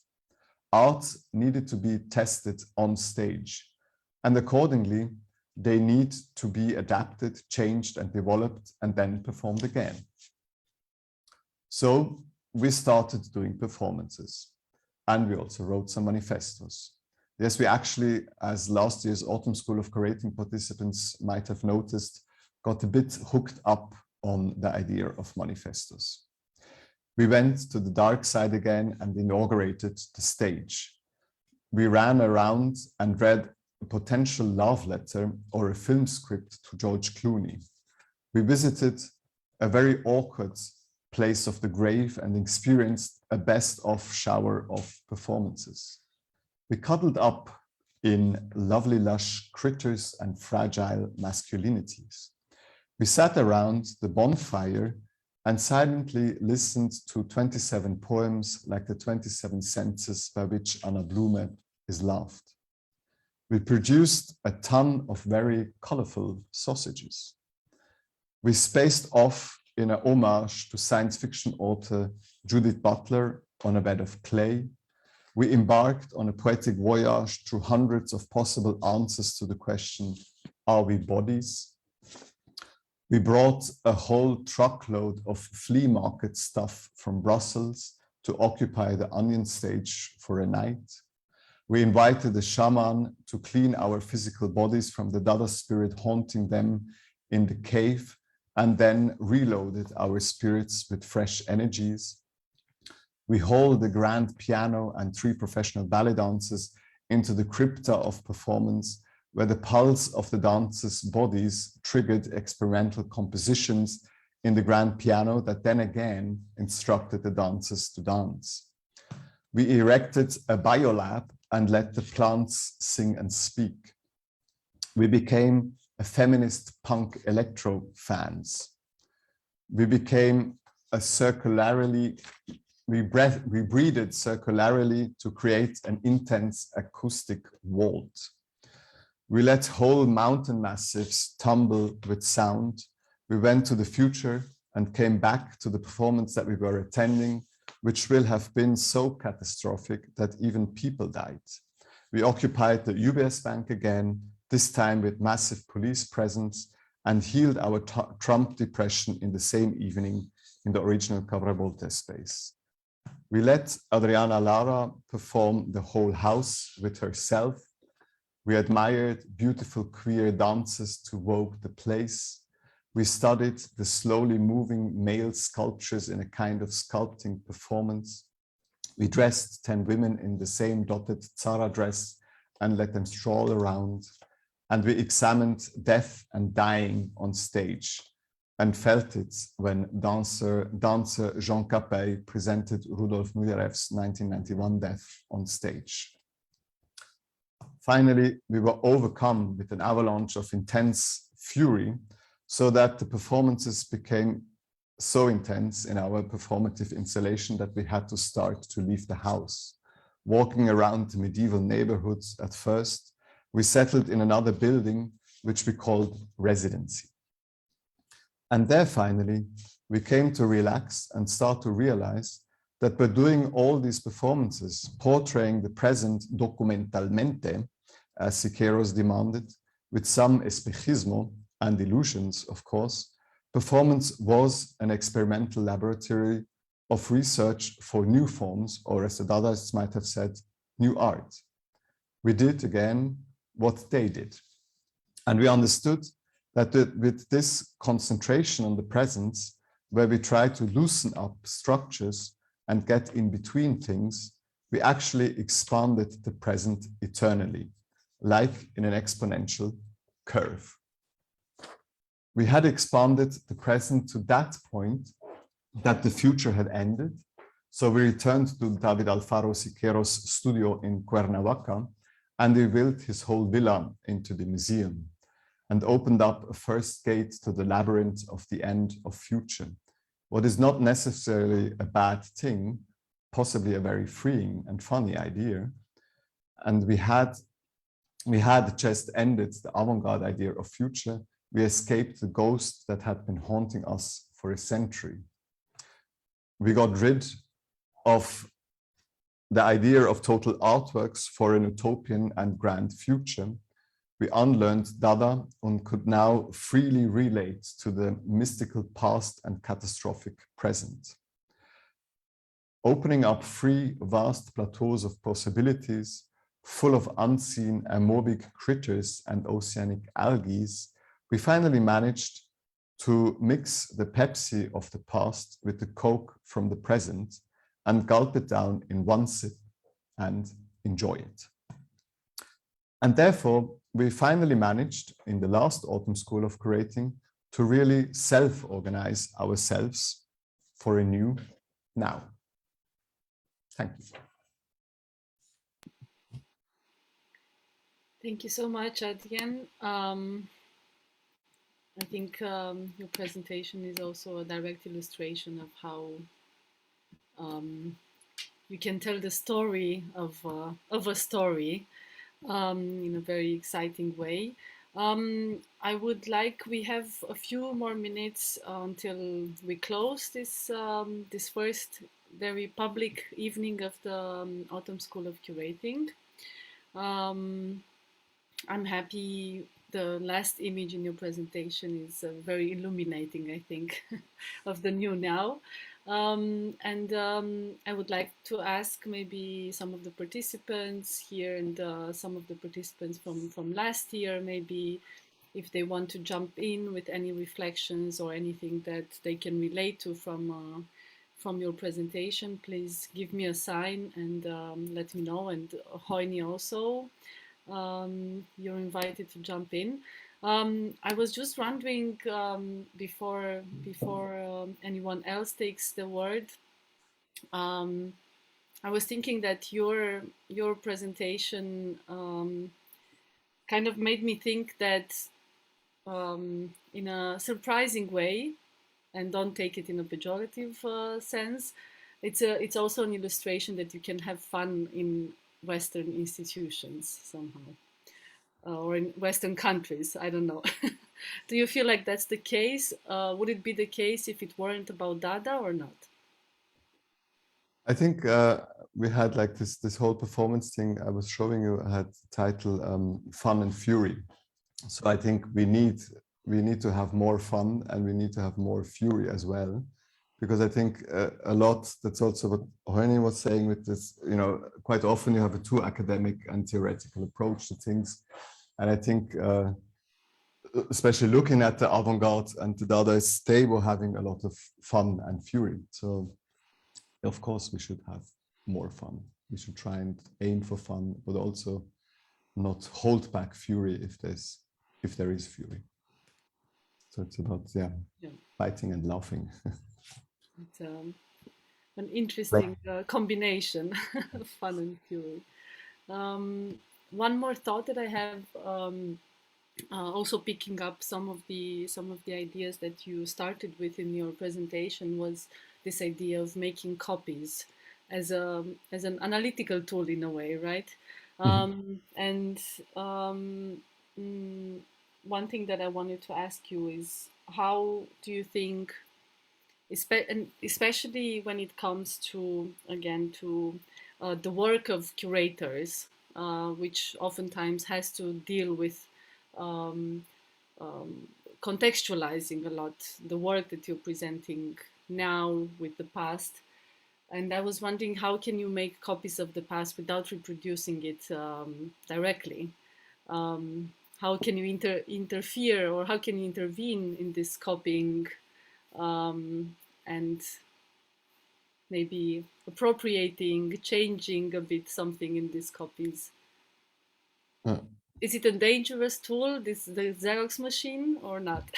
[SPEAKER 5] Art needed to be tested on stage, and accordingly, they need to be adapted, changed, and developed, and then performed again. So we started doing performances, and we also wrote some manifestos. Yes, we actually, as last year's Autumn School of Curating participants might have noticed, got a bit hooked up on the idea of manifestos. We went to the dark side again and inaugurated the stage. We ran around and read a potential love letter or a film script to George Clooney. We visited a very awkward place of the grave and experienced a best-of shower of performances. We cuddled up in lovely lush critters and fragile masculinities. We sat around the bonfire and silently listened to 27 poems like the 27 senses by which Anna Blume is loved. We produced a ton of very colorful sausages. We spaced off in a homage to science fiction author Judith Butler on a bed of clay. We embarked on a poetic voyage through hundreds of possible answers to the question, are we bodies? We brought a whole truckload of flea market stuff from Brussels to occupy the Onion stage for a night. We invited a shaman to clean our physical bodies from the Dadá spirit haunting them in the cave, and then reloaded our spirits with fresh energies. We hauled the grand piano and 3 professional ballet dancers into the crypta of performance, where the pulse of the dancers' bodies triggered experimental compositions in the grand piano that then again instructed the dancers to dance. We erected a biolab and let the plants sing and speak. We became a feminist punk electro fans. We became a circularly, we breathed circularly to create an intense acoustic vault. We let whole mountain massives tumble with sound. We went to the future and came back to the performance that we were attending, which will have been so catastrophic that even people died. We occupied the UBS Bank again, this time with massive police presence, and healed our Trump depression in the same evening in the original Cabaret Voltaire space. We let Adriana Lara perform the whole house with herself. We admired beautiful queer dances to woke the place. We studied the slowly moving male sculptures in a kind of sculpting performance. We dressed 10 women in the same dotted Zara dress and let them stroll around. And we examined death and dying on stage and felt it when dancer Jean Capet presented Rudolf Müllerev's 1991 Death on stage. Finally, we were overcome with an avalanche of intense fury, so that the performances became so intense in our performative installation that we had to start to leave the house. Walking around the medieval neighborhoods at first, we settled in another building, which we called residency. And there finally, we came to relax and start to realize that by doing all these performances, portraying the present documentalmente, as Siqueiros demanded, with some espejismo and illusions, of course, performance was an experimental laboratory of research for new forms, or as the Dadaists might have said, new art. We did again what they did. And we understood that with this concentration on the presence, where we try to loosen up structures and get in between things, we actually expanded the present eternally, like in an exponential curve. We had expanded the present to that point that the future had ended. So we returned to David Alfaro Siqueiros' studio in Cuernavaca, and he built his whole villa into the museum and opened up a first gate to the labyrinth of the end of future. What is not necessarily a bad thing, possibly a very freeing and funny idea. And we had just ended the avant-garde idea of future. We escaped the ghost that had been haunting us for a century. We got rid of the idea of total artworks for an utopian and grand future. We unlearned Dadá and could now freely relate to the mystical past and catastrophic present. Opening up 3 vast plateaus of possibilities, full of unseen amoebic critters and oceanic algae, we finally managed to mix the Pepsi of the past with the Coke from the present and gulp it down in one sip and enjoy it. And therefore, we finally managed in the last Autumn School of Curating to really self-organize ourselves for a new now. Thank you.
[SPEAKER 1] Thank you so much, Adrian. I think your presentation is also a direct illustration of how you can tell the story of a story in a very exciting way. I would like, we have a few more minutes until we close this this first very public evening of the Autumn School of Curating. I'm happy the last image in your presentation is very illuminating, I think, of the new now. I would like to ask maybe some of the participants here and some of the participants from last year, maybe if they want to jump in with any reflections or anything that they can relate to from your presentation, please give me a sign and let me know. And Hoini also, you're invited to jump in. I was just wondering before anyone else takes the word. I was thinking that your presentation kind of made me think that in a surprising way, and don't take it in a pejorative sense, it's also an illustration that you can have fun in Western institutions somehow. Or in Western countries, I don't know. Do you feel like that's the case? Would it be the case if it weren't about Dadá or not?
[SPEAKER 5] I think we had like this whole performance thing I was showing you had the title Fun and Fury. So I think we need to have more fun and we need to have more fury as well, because I think a lot, that's also what Hoini was saying with this, you know, quite often you have a too academic and theoretical approach to things. And I think, especially looking at the avant-garde and the Dadaist, they were having a lot of fun and fury. So of course we should have more fun. We should try and aim for fun, but also not hold back fury if there is fury. So it's about, yeah. Fighting and laughing.
[SPEAKER 1] It's an interesting combination of fun and fury. One more thought that I have, also picking up some of the ideas that you started with in your presentation, was this idea of making copies as an analytical tool in a way, right? One thing that I wanted to ask you is, how do you think, especially when it comes to, again, to the work of curators, which oftentimes has to deal with contextualizing a lot the work that you're presenting now with the past. And I was wondering, how can you make copies of the past without reproducing it directly? How can you interfere, or how can you intervene in this copying and maybe appropriating, changing a bit something in these copies? Is it a dangerous tool, the Xerox machine, or not?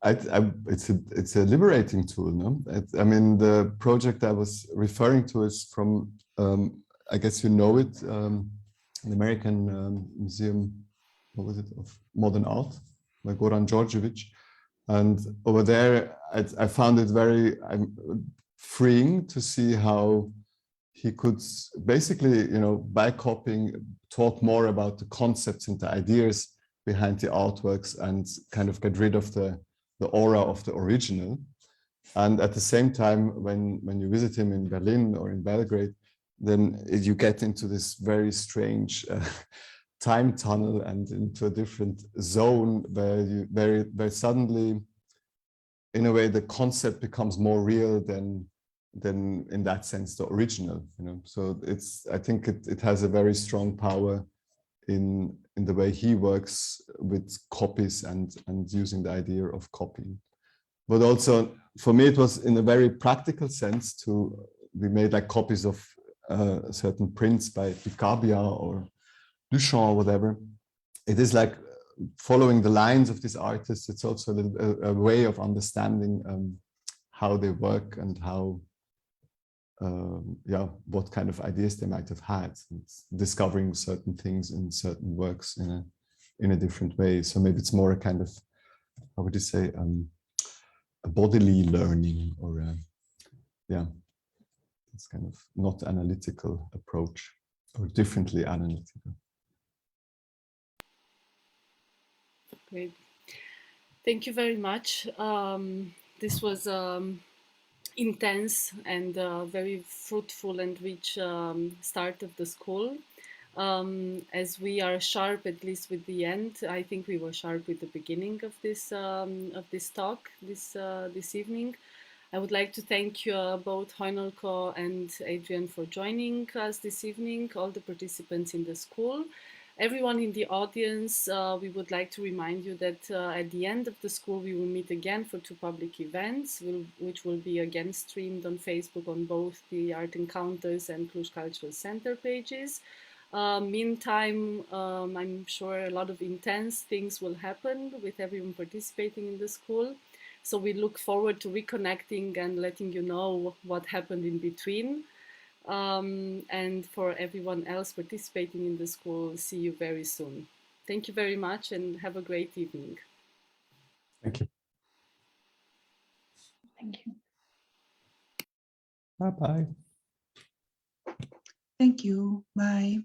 [SPEAKER 5] It's a liberating tool, no? I mean, the project I was referring to is from, I guess you know it, the American Museum, what was it, of Modern Art, by Goran Djordjevic. And over there, I found it very freeing to see how he could basically, you know, by copying, talk more about the concepts and the ideas behind the artworks and kind of get rid of the aura of the original. And at the same time, when you visit him in Berlin or in Belgrade, then you get into this very strange time tunnel and into a different zone where suddenly, in a way, the concept becomes more real than in that sense the original, you know. So I think it has a very strong power in the way he works with copies and using the idea of copying. But also for me it was in a very practical sense we made like copies of certain prints by Picabia or Duchamp or whatever. It is like following the lines of these artists. It's also a way of understanding how they work and how, yeah, what kind of ideas they might have had, and discovering certain things in certain works in a different way. So maybe it's more a kind of, how would you say, a bodily learning, or yeah, it's kind of not analytical approach, or differently analytical.
[SPEAKER 1] Great. Thank you very much. This was intense and very fruitful and rich start of the school. As we are sharp, at least with the end, I think we were sharp with the beginning of this talk this evening. I would like to thank you both Hajnalka and Adrian for joining us this evening, all the participants in the school. Everyone in the audience, we would like to remind you that at the end of the school, we will meet again for 2 public events, which will be again streamed on Facebook on both the Art Encounters and Cluj Cultural Center pages. Meantime, I'm sure a lot of intense things will happen with everyone participating in the school. So we look forward to reconnecting and letting you know what happened in between. And for everyone else participating in the school, see you very soon. Thank you very much and have a great evening.
[SPEAKER 5] Thank you.
[SPEAKER 2] Thank you.
[SPEAKER 5] Bye-bye.
[SPEAKER 6] Thank you. Bye.